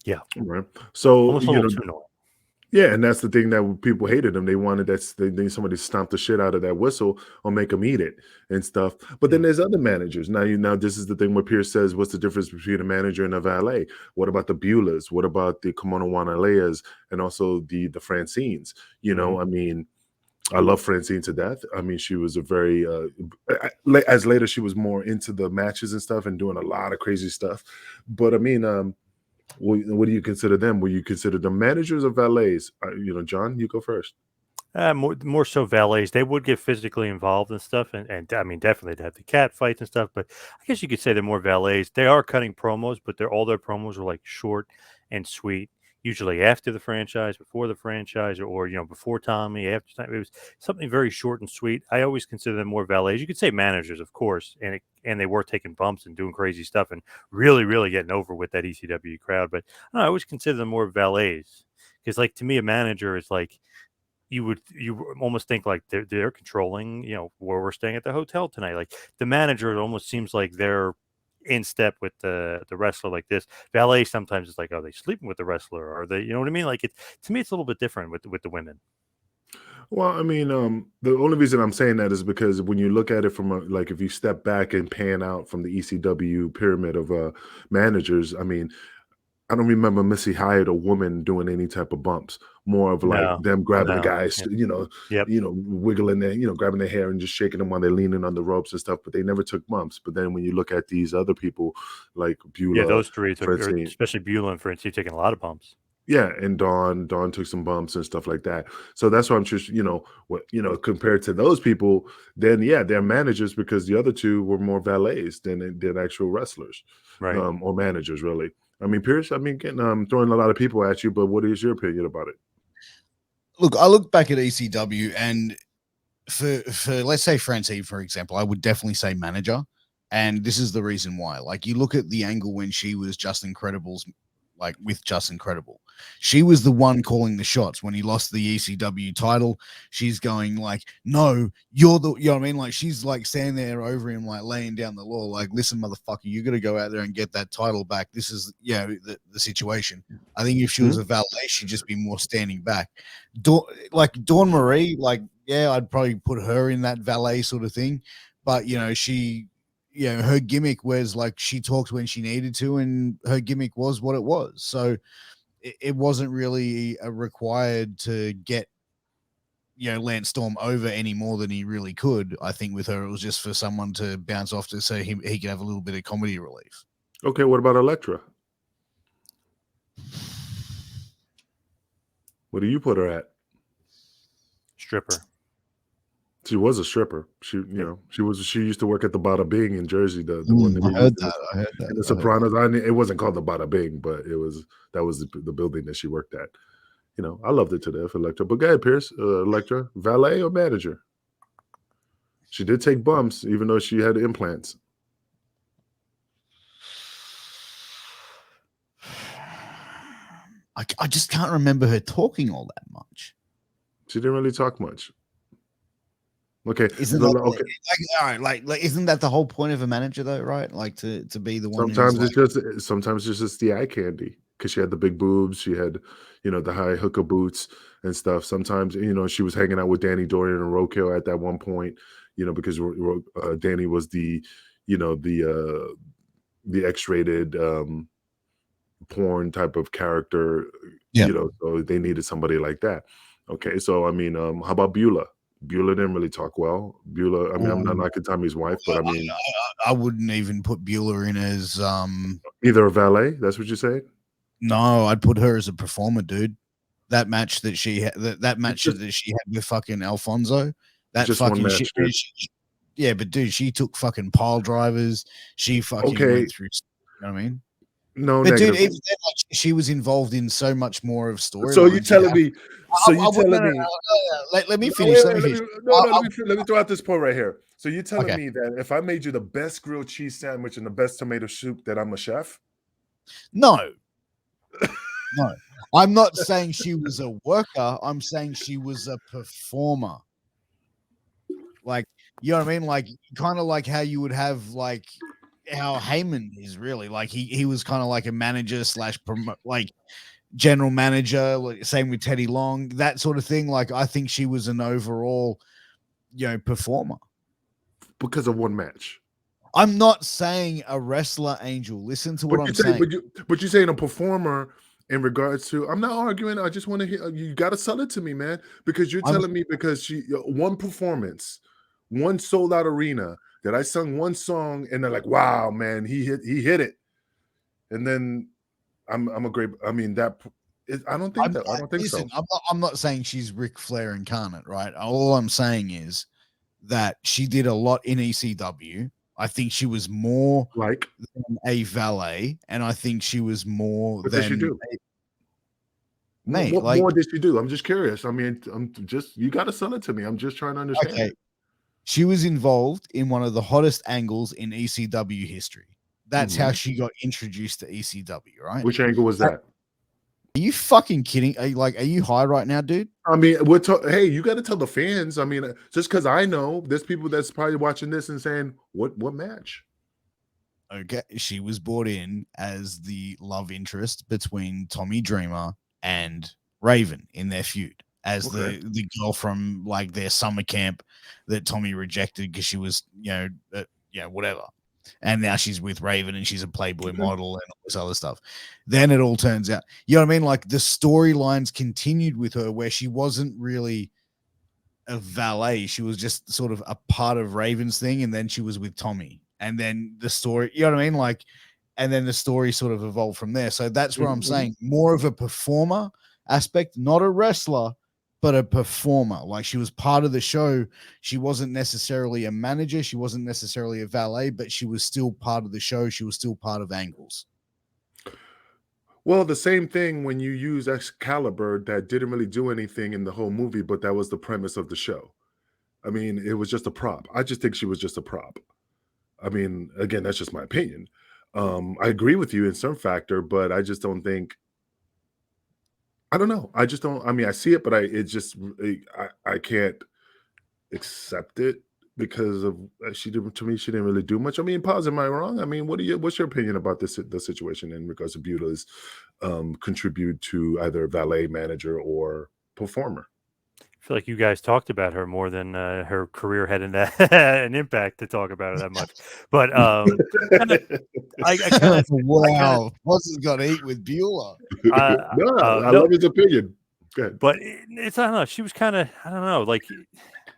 Yeah. Right. So almost a little too annoying. Yeah, and that's the thing that people hated him. They wanted they need somebody to stomp the shit out of that whistle or make them eat it and stuff. But then there's other managers. Now this is the thing where Pierce says, what's the difference between a manager and a valet? What about the Beulahs? What about the Kimono Wanaleas and also the Francines? I mean, I love Francine to death. I mean, she was a very, as later, she was more into the matches and stuff and doing a lot of crazy stuff. But I mean, what do you consider them? Will you consider them managers or valets? John, you go first. More so valets. They would get physically involved and stuff, and I mean definitely they have the cat fights and stuff. But I guess you could say they're more valets. They are cutting promos, but all their promos are like short and sweet. Usually after the franchise, before the franchise, or before Tommy, after time. It was something very short and sweet. I always consider them more valets. You could say managers, of course, and they were taking bumps and doing crazy stuff and really, really getting over with that ECW crowd. But I always consider them more valets because, like, to me, a manager is like you almost think like they're controlling, where we're staying at the hotel tonight. Like the manager, it almost seems like they're in step with the wrestler. Like this valet sometimes it's like, are they sleeping with the wrestler? Are they, you know what I mean? Like to me it's a little bit different with the women. Well, I mean, the only reason I'm saying that is because when you look at it from if you step back and pan out from the ECW pyramid of managers, I mean, I don't remember Missy Hyatt or woman doing any type of bumps. More of like No, them grabbing the no. guys, Yep. wiggling their, grabbing their hair and just shaking them while they're leaning on the ropes and stuff. But they never took bumps. But then when you look at these other people like Yeah, Beulah, those three took, or Fritzy, especially Beulah and Fritz, taking a lot of bumps. yeah, and Dawn took some bumps and stuff like that. So that's why I'm just, compared to those people, then yeah, they're managers because the other two were more valets than actual wrestlers, Right. or managers, really. I mean, Pierce, throwing a lot of people at you, but what is your opinion about it? Look, I look back at ECW, and for let's say Francine, for example, I would definitely say manager. And this is the reason why. Like, you look at the angle when she was Just Incredible's, like with Just Incredible, she was the one calling the shots. When he lost the ECW title, she's going like, no, you're the, you know what I mean? Like, she's like standing there over him, like laying down the law, like, listen, motherfucker, you got to go out there and get that title back. This is, the situation. I think if she was a valet, she'd just be more standing back. Like Dawn Marie, like, yeah, I'd probably put her in that valet sort of thing. But, she, her gimmick was like she talked when she needed to, and her gimmick was what it was. So it wasn't really required to get, Lance Storm over any more than he really could. I think with her, it was just for someone to bounce off to so he could have a little bit of comedy relief. Okay, what about Elektra? What do you put her at? Stripper. She was a stripper. She used to work at the Bada Bing in Jersey. The one that I heard that. in the Sopranos. It wasn't called the Bada Bing, but that was the building that she worked at. I loved it to death, Elektra. But go ahead, Pierce. Elektra, valet or manager? She did take bumps, even though she had implants. I just can't remember her talking all that much. She didn't really talk much. Okay. Isn't that the whole point of a manager, though, right? Like to be the one. Sometimes it's just the eye candy, because she had the big boobs, she had, the high hooker boots and stuff. Sometimes, she was hanging out with Danny Dorian and Roadkill at that one point, because Danny was the X-rated porn type of character, so they needed somebody like that. Okay, so how about Beulah? Beulah didn't really talk well. Beulah, I'm not knocking Tommy's wife, but I wouldn't even put Beulah in as either a valet. That's what you say? No, I'd put her as a performer, dude. That match that she had, that match that she had with fucking Alfonso, that just fucking one match, shit. Yeah, but dude, she took fucking pile drivers. She fucking went through. You know what I mean? No, but negative. Dude, even then, like, she was involved in so much more of story. So you telling me? Let me finish. Let me throw out this point right here. So you're telling me that if I made you the best grilled cheese sandwich and the best tomato soup, that I'm a chef? No. No, I'm not saying she was a worker. I'm saying she was a performer. Like, you know what I mean? Like, kind of like how you would have, like, how Heyman is really. Like, he was kind of like a manager / like general manager. Like, same with Teddy Long, that sort of thing. Like, I think she was an overall, performer. Because of one match. I'm not saying a wrestler, Angel. Listen to what I'm saying. But you're saying a performer in regards to, I'm not arguing. I just want to hear, you got to sell it to me, man, because you're telling me because she, one performance, one sold out arena that I sung one song and they're like, wow, man, he hit it. And then I don't think so. I'm not saying she's Ric Flair incarnate, right? All I'm saying is that she did a lot in ECW. I think she was more like than a valet, and I think she was more what than. Did she do? Mate, what more did she do? I'm just curious. You got to sell it to me. I'm just trying to understand. Okay. She was involved in one of the hottest angles in ECW history. That's how she got introduced to ECW, right? Which angle was that? Are you fucking kidding? Are you high right now, dude? Hey, you got to tell the fans. Just because I know there's people that's probably watching this and saying, what match? Okay, she was brought in as the love interest between Tommy Dreamer and Raven in their feud, as the girl from like their summer camp that Tommy rejected because she was, whatever. And now she's with Raven and she's a Playboy model and all this other stuff. Then it all turns out, you know what I mean? Like the storylines continued with her where she wasn't really a valet. She was just sort of a part of Raven's thing. And then she was with Tommy. And then the story, you know what I mean? Like, and then the story sort of evolved from there. So that's where I'm saying more of a performer aspect, not a wrestler, but a performer. Like she was part of the show. She wasn't necessarily a manager. She wasn't necessarily a valet, but she was still part of the show. She was still part of Angles. Well, the same thing when you use Excalibur that didn't really do anything in the whole movie, but that was the premise of the show. I mean, it was just a prop. I just think she was just a prop. I mean, again, that's just my opinion. I agree with you in some factor, but I just don't think. I don't know. I just don't. I mean, I see it, but I can't accept it because of she didn't. To me, she didn't really do much. I mean, pause. Am I wrong? I mean, what's your opinion about the situation in regards to Beulah's contribute to either valet, manager, or performer? I feel like you guys talked about her more than her career had an impact to talk about her that much. But I kind of wow, what's it got to eat with Beulah? I love his opinion. Go ahead. But it's I don't know. She was kind of I don't know, like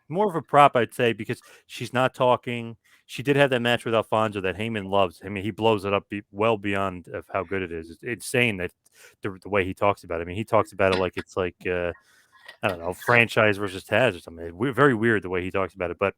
more of a prop, I'd say, because she's not talking. She did have that match with Alfonso that Heyman loves. I mean, he blows it up well beyond of how good it is. It's insane that the way he talks about it. I mean, he talks about it like it's like I don't know, franchise versus Taz or something. Very weird the way he talks about it, but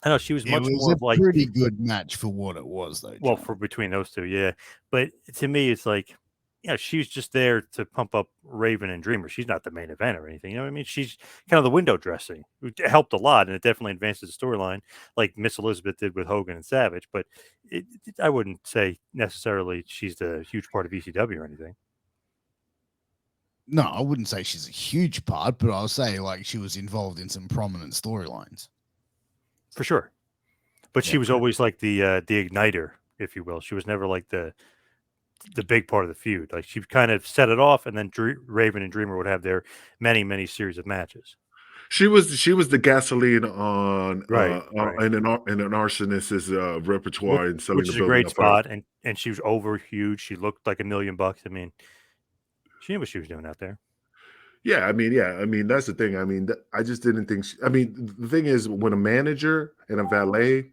I know she was much more of like pretty good match for what it was, though. Well, for between those two, yeah. But to me, it's like, yeah, she's just there to pump up Raven and Dreamer. She's not the main event or anything. You know what I mean? She's kind of the window dressing. It helped a lot, and it definitely advanced the storyline, like Miss Elizabeth did with Hogan and Savage. But I wouldn't say necessarily she's the huge part of ECW or anything. No, I wouldn't say she's a huge part, but I'll say like she was involved in some prominent storylines. For sure. But she was always like the igniter, if you will. She was never like the big part of the feud. Like she kind of set it off, and then Raven and Dreamer would have their many series of matches. She was the gasoline on right. in an arsonist's repertoire and selling which the is building a great spot, fire. and she was over huge. She looked like $1 million. I mean, she knew what she was doing out there. Yeah, I mean, that's the thing. I mean, I just didn't think. I mean, the thing is, when a manager and a valet,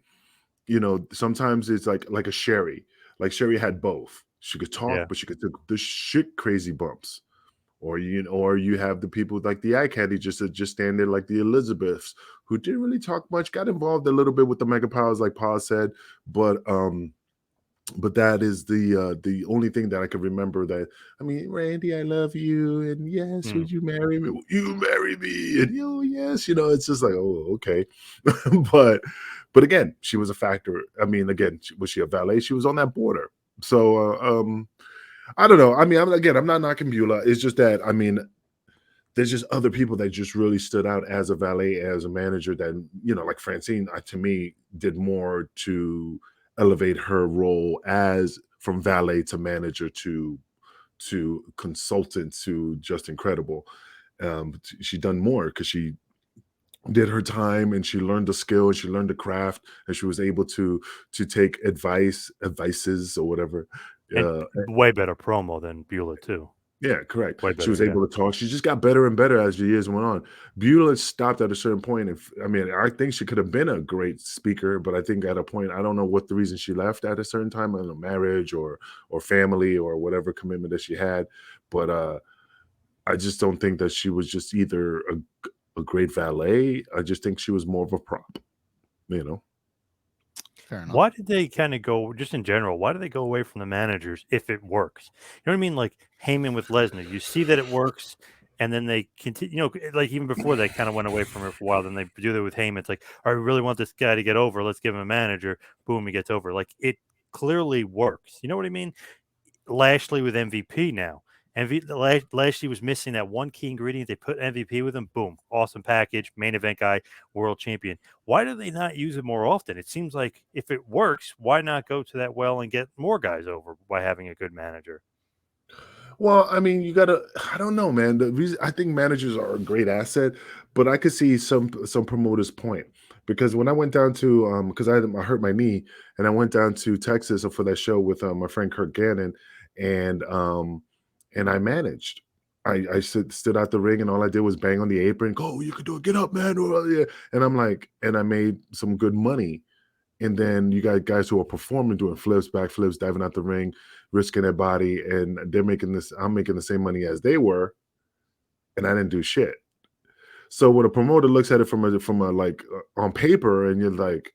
you know, sometimes it's like a Sherry. Like Sherry had both. She could talk, but she could take the shit crazy bumps. Or you have the people like the eye candy just stand there like the Elizabeths, who didn't really talk much, got involved a little bit with the mega powers, like Paul said, but that is the only thing that I can remember. That I mean, Randy, I love you, and yes, would you marry me? Will you marry me? And yes, it's just like, oh, okay. but again, she was a factor. I mean, again, was she a valet? She was on that border. So I don't know. I mean, I'm not knocking Beulah. It's just that, I mean, there's just other people that just really stood out as a valet, as a manager that, like Francine, to me, did more to elevate her role as from valet to manager to consultant to just incredible. She done more because she did her time and she learned the skill and she learned the craft and she was able to take advices or whatever. Way better promo than Beulah too. Yeah, correct. She was able to talk. She just got better and better as the years went on. Beulah stopped at a certain point. I mean, I think she could have been a great speaker, but I think at a point, I don't know what the reason she left at a certain time, I don't know, marriage or family or whatever commitment that she had. But I just don't think that she was just either a great valet. I just think she was more of a prop, Fair enough. Why did they kind of go, just in general, why do they go away from the managers if it works? You know what I mean? Like Heyman with Lesnar, you see that it works, and then they continue, like even before they kind of went away from it for a while, then they do that with Heyman. It's like, all right, we really want this guy to get over. Let's give him a manager. Boom, he gets over. Like it clearly works. You know what I mean? Lashley with MVP now. Lashley was missing that one key ingredient. They put MVP with him. Boom. Awesome package. Main event guy. World champion. Why do they not use it more often? It seems like if it works, why not go to that well and get more guys over by having a good manager? Well, I mean, I don't know, man. The reason I think managers are a great asset, but I could see some promoters' point because when I went down to because I hurt my knee and I went down to Texas for that show with my friend Kirk Gannon, and I managed. I stood out the ring and all I did was bang on the apron. Go, you can do it. Get up, man. Yeah. And I'm like, and I made some good money. And then you got guys who are performing, doing flips, backflips, diving out the ring, risking their body, and they're making this. I'm making the same money as they were, and I didn't do shit. So when a promoter looks at it from a like on paper, and you're like,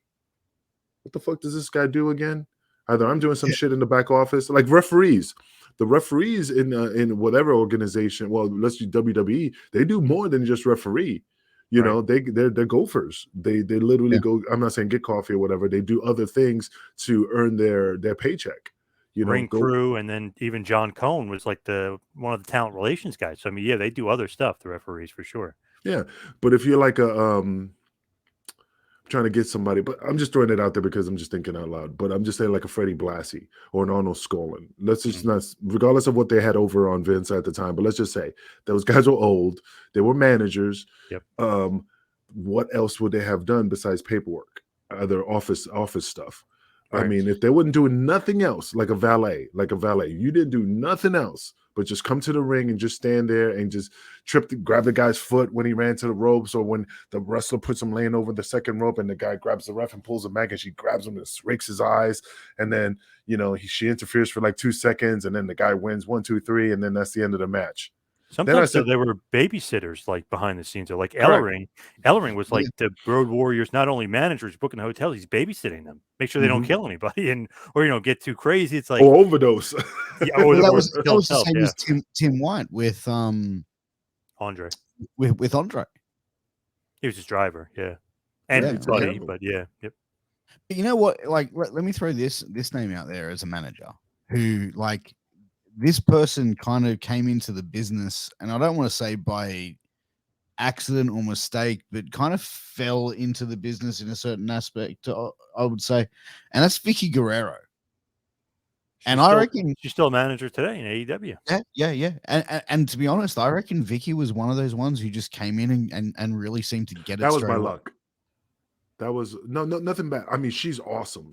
what the fuck does this guy do again? Either I'm doing some shit in the back office, like referees. The referees in whatever organization, well, let's do WWE, they do more than just referee. You know, they're gophers. They literally go. I'm not saying get coffee or whatever. They do other things to earn their paycheck. You know, Ring crew, and then even John Cohn was like one of the talent relations guys. So I mean, yeah, they do other stuff. The referees for sure. Yeah, but if you're like trying to get somebody, but I'm just throwing it out there because I'm just thinking out loud. But I'm just saying like a Freddie Blassie or an Arnold Skolin. Let's just not, regardless of what they had over on Vince at the time, but let's just say those guys were old. They were managers. Yep. What else would they have done besides paperwork? Other office stuff. Right. I mean, if they wouldn't do nothing else, like a valet, you didn't do nothing else but just come to the ring and just stand there and just grab the guy's foot when he ran to the ropes, or when the wrestler puts him laying over the second rope and the guy grabs the ref and pulls him back and she grabs him and rakes his eyes. And then, you know, she interferes for like 2 seconds and then the guy wins 1, 2, 3. And then that's the end of the match. Sometimes they were babysitters, like behind the scenes, or like Ellering. Ellering was like the Road Warriors, not only managers booking the hotels, he's babysitting them, make sure they don't kill anybody or get too crazy. It's like overdose. That was the same as Tim White with Andre. With Andre, he was his driver, and his buddy, but yep. But you know what? Like, let me throw this name out there as a manager who like. This person kind of came into the business, and I don't want to say by accident or mistake, but kind of fell into the business in a certain aspect, I would say. And that's Vicki Guerrero. I reckon she's still a manager today in AEW. Yeah. And to be honest, I reckon Vicki was one of those ones who just came in and really seemed to get it. That was my luck. That was nothing bad. I mean, she's awesome.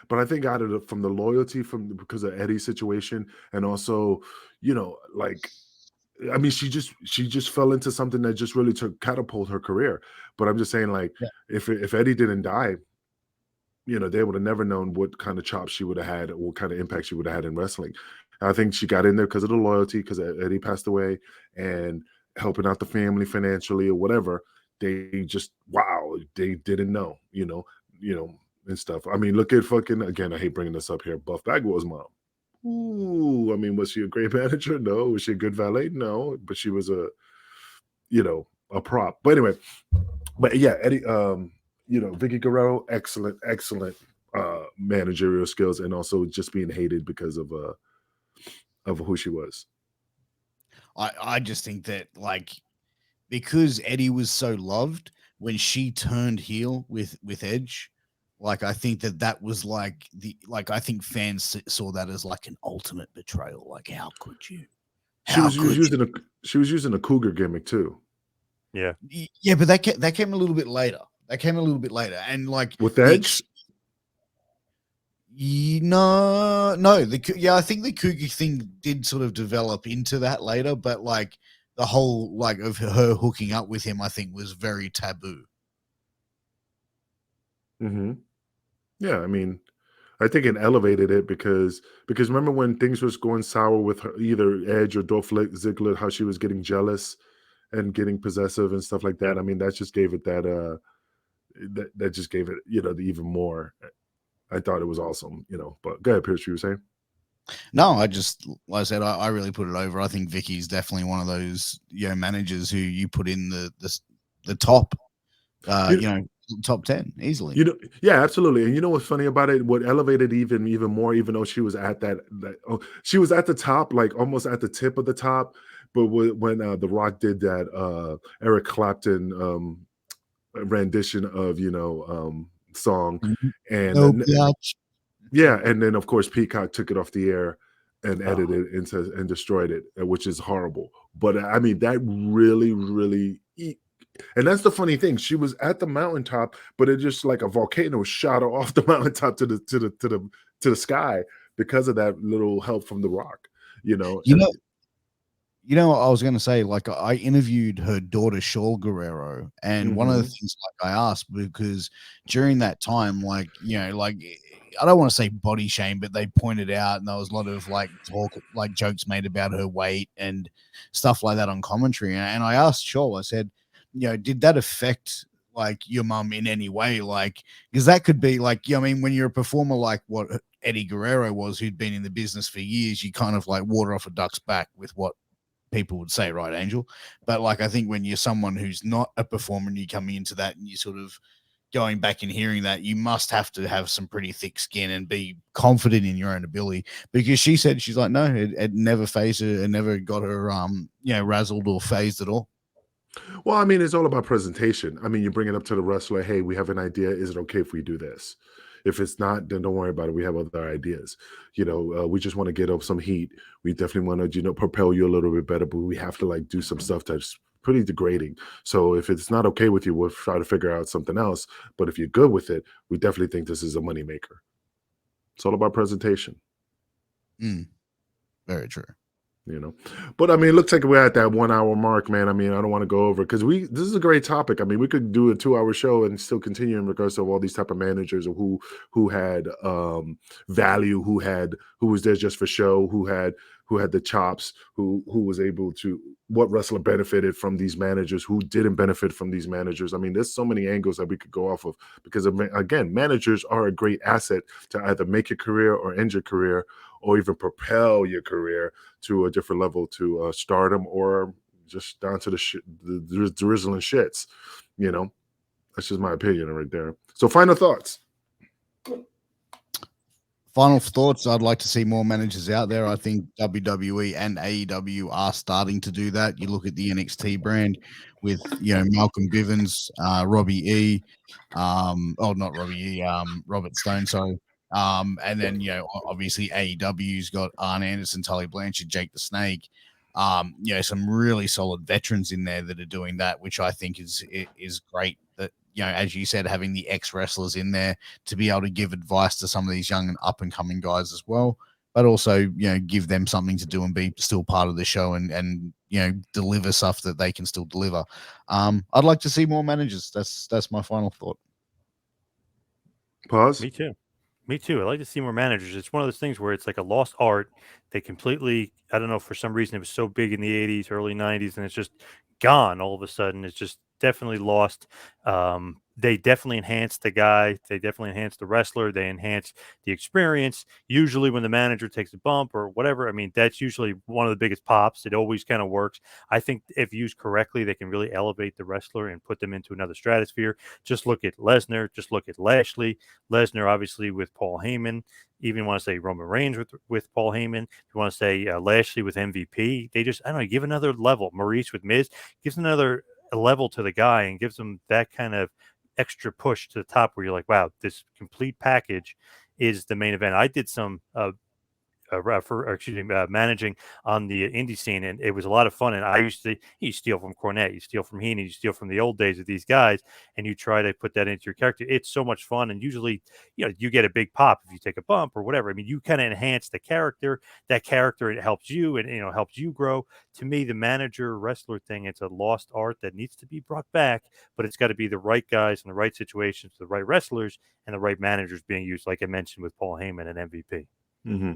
But I think out of from the loyalty because of Eddie's situation, and also, you know, like, I mean, she just fell into something that just really catapult her career. But I'm just saying, like, if Eddie didn't die, you know, they would have never known what kind of chops she would have had, or what kind of impact she would have had in wrestling. I think she got in there because of the loyalty, because Eddie passed away, and helping out the family financially or whatever. They just they didn't know, you know, and stuff. I mean, look at fucking, again, I hate bringing this up here, Buff Bagwell's mom. Ooh, I mean, was she a great manager? No. Was she a good valet? No. But she was a prop. But anyway, Eddie, Vicki Guerrero, excellent managerial skills, and also just being hated because of who she was. I just think that, like, because Eddie was so loved, when she turned heel with Edge, like, I think that was like I think fans saw that as like an ultimate betrayal. Like, how could you? She was using a cougar gimmick too. Yeah, but that came a little bit later. And like with Edge. I think the cougar thing did sort of develop into that later, but like the whole like of her hooking up with him, I think, was very taboo. Mm-hmm. Yeah, I mean, I think it elevated it because remember when things was going sour with her, either Edge or Dolph Ziggler, how she was getting jealous and getting possessive and stuff like that. I mean, that just gave it that just gave it, you know, even more. I thought it was awesome, you know. But go ahead, Pierce, you were saying? No, like I said, I really put it over. I think Vicky's definitely one of those, you know, managers who you put in the top, top 10 easily. You know, yeah, absolutely. And you know what's funny about it? What elevated even more, even though she was at she was at the top, like almost at the tip of the top. But when The Rock did that Eric Clapton rendition of, you know, song, and yeah, and then of course Peacock took it off the air and edited it and destroyed it, which is horrible. But I mean, that really, really And that's the funny thing. She was at the mountaintop, but it just like a volcano shot her off the mountaintop to the sky because of that little help from The Rock. You know, You and know, what I was going to say, like I interviewed her daughter, Shaul Guerrero, and one of the things like I asked, because during that time, like, you know, like I don't want to say body shame, but they pointed out, and there was a lot of like talk, like jokes made about her weight and stuff like that on commentary. And I asked Shaul, I said, you know, did that affect like your mum in any way? Like, because that could be like, you know, I mean, when you're a performer like what Eddie Guerrero was, who'd been in the business for years, you kind of like water off a duck's back with what people would say, right, Angel? But like, I think when you're someone who's not a performer and you're coming into that and you sort of going back and hearing that, you must have to have some pretty thick skin and be confident in your own ability. Because she said, she's like, no, it never phased her, it never got her, you know, razzled or phased at all. well, I mean, it's all about presentation. I mean, you bring it up to the wrestler. Hey, we have an idea. Is it okay if we do this? If it's not, then don't worry about it. We have other ideas. You know, we just want to get up some heat. We definitely want to, you know, propel you a little bit better, but we have to like do some stuff that's pretty degrading. So if it's not okay with you, we'll try to figure out something else. But if you're good with it, we definitely think this is a moneymaker. It's all about presentation. Very true. You know, but I mean, it looks like we're at that 1 hour mark, man. I mean, I don't want to go over because this is a great topic. I mean, we could do a 2 hour show and still continue in regards to all these type of managers, or who had value, who was there just for show, who had the chops, who was able to, what wrestler benefited from these managers, who didn't benefit from these managers. I mean, there's so many angles that we could go off of, because again, managers are a great asset to either make your career or end your career, or even propel your career to a different level, to stardom, or just down to the drizzling shits. You know, that's just my opinion right there. So final thoughts. Final thoughts. I'd like to see more managers out there. I think WWE and AEW are starting to do that. You look at the NXT brand with, you know, Malcolm Bivens, Robbie E. Not Robbie E. Robert Stone. Sorry. And then, you know, obviously AEW's got Arn Anderson, Tully Blanchard, Jake the Snake. You know, some really solid veterans in there that are doing that, which I think is great. That, you know, as you said, having the ex wrestlers in there to be able to give advice to some of these young and up and coming guys as well, but also, you know, give them something to do and be still part of the show, and you know, deliver stuff that they can still deliver. I'd like to see more managers. That's my final thought. Pause. Me too. Me too. I like to see more managers. It's one of those things where it's like a lost art. They completely, I don't know, for some reason it was so big in the 80s, early 90s, and it's just gone all of a sudden. It's just definitely lost. They definitely enhance the guy. They definitely enhance the wrestler. They enhance the experience. Usually when the manager takes a bump or whatever, I mean, that's usually one of the biggest pops. It always kind of works. I think if used correctly, they can really elevate the wrestler and put them into another stratosphere. Just look at Lesnar. Just look at Lashley. Lesnar, obviously, with Paul Heyman. Even want to say Roman Reigns with Paul Heyman. If you want to say Lashley with MVP, they just, I don't know, give another level. Maurice with Miz gives another level to the guy and gives them that kind of extra push to the top where you're like, wow, this complete package is the main event. I did some managing on the indie scene, and it was a lot of fun. And I used to, you steal from Cornette, you steal from Heenan, you steal from the old days of these guys, and you try to put that into your character. It's so much fun, and usually, you know, you get a big pop if you take a bump or whatever. I mean, you kind of enhance the character. That character, it helps you, and, you know, helps you grow. To me, the manager wrestler thing, it's a lost art that needs to be brought back, but it's got to be the right guys in the right situations, the right wrestlers, and the right managers being used, like I mentioned with Paul Heyman and MVP. Mm-hmm.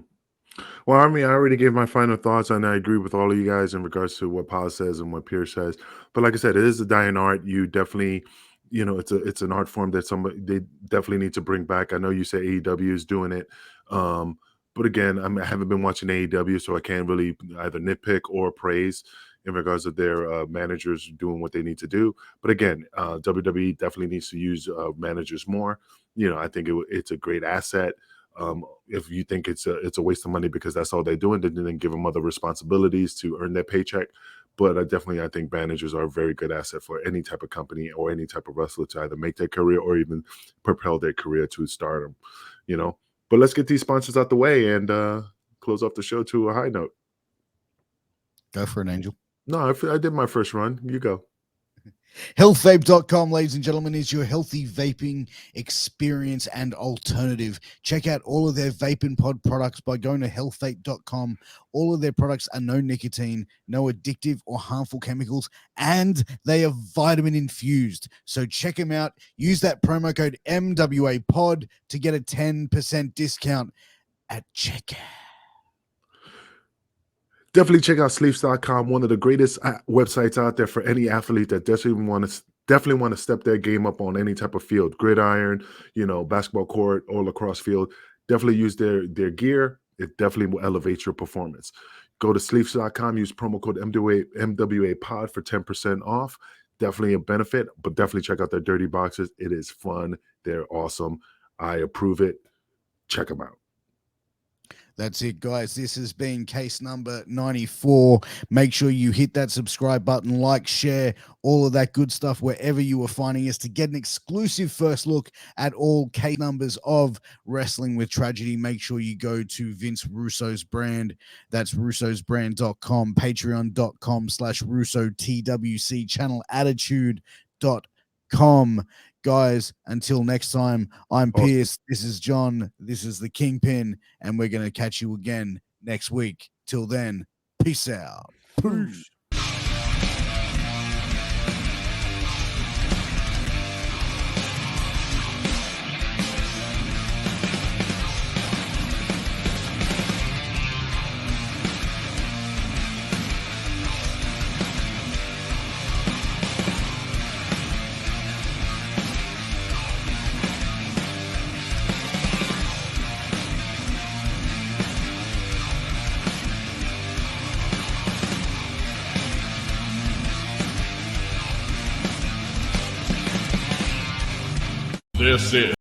Well, I mean, I already gave my final thoughts, and I agree with all of you guys in regards to what Paul says and what Pierce says. But like I said, it is a dying art. You definitely, you know, it's an art form that they definitely need to bring back. I know you say AEW is doing it, but again, I haven't been watching AEW, so I can't really either nitpick or praise in regards to their managers doing what they need to do. But again, WWE definitely needs to use managers more. You know, I think it's a great asset. If you think it's a waste of money because that's all they're doing, then give them other responsibilities to earn their paycheck. But I think managers are a very good asset for any type of company or any type of wrestler to either make their career or even propel their career to stardom, you know. But let's get these sponsors out the way and close off the show to a high note. Go for it, Angel. No, I did my first run. You go. Healthvape.com, ladies and gentlemen, is your healthy vaping experience and alternative. Check out all of their vape and pod products by going to healthvape.com. All of their products are no nicotine, no addictive or harmful chemicals, and they are vitamin infused. So check them out. Use that promo code MWAPOD to get a 10% discount at checkout. Definitely check out sleeps.com, one of the greatest websites out there for any athlete that definitely want to step their game up on any type of field, gridiron, basketball court or lacrosse field. Definitely use their gear. It definitely will elevate your performance. Go to sleeps.com, use promo code MWA pod for 10% off. Definitely a benefit, but definitely check out their dirty boxes. It is fun. They're awesome. I approve it. Check them out. That's it, guys. This has been case number 94. Make sure you hit that subscribe button, like, share, all of that good stuff wherever you are finding us to get an exclusive first look at all case numbers of Wrestling with Tragedy. Make sure you go to Vince Russo's brand. That's russosbrand.com, patreon.com/RussoTWC, channelattitude.com. Guys, until next time, I'm Pierce. This is John. This is the Kingpin, and we're going to catch you again next week. Till then, peace out. Peace. This is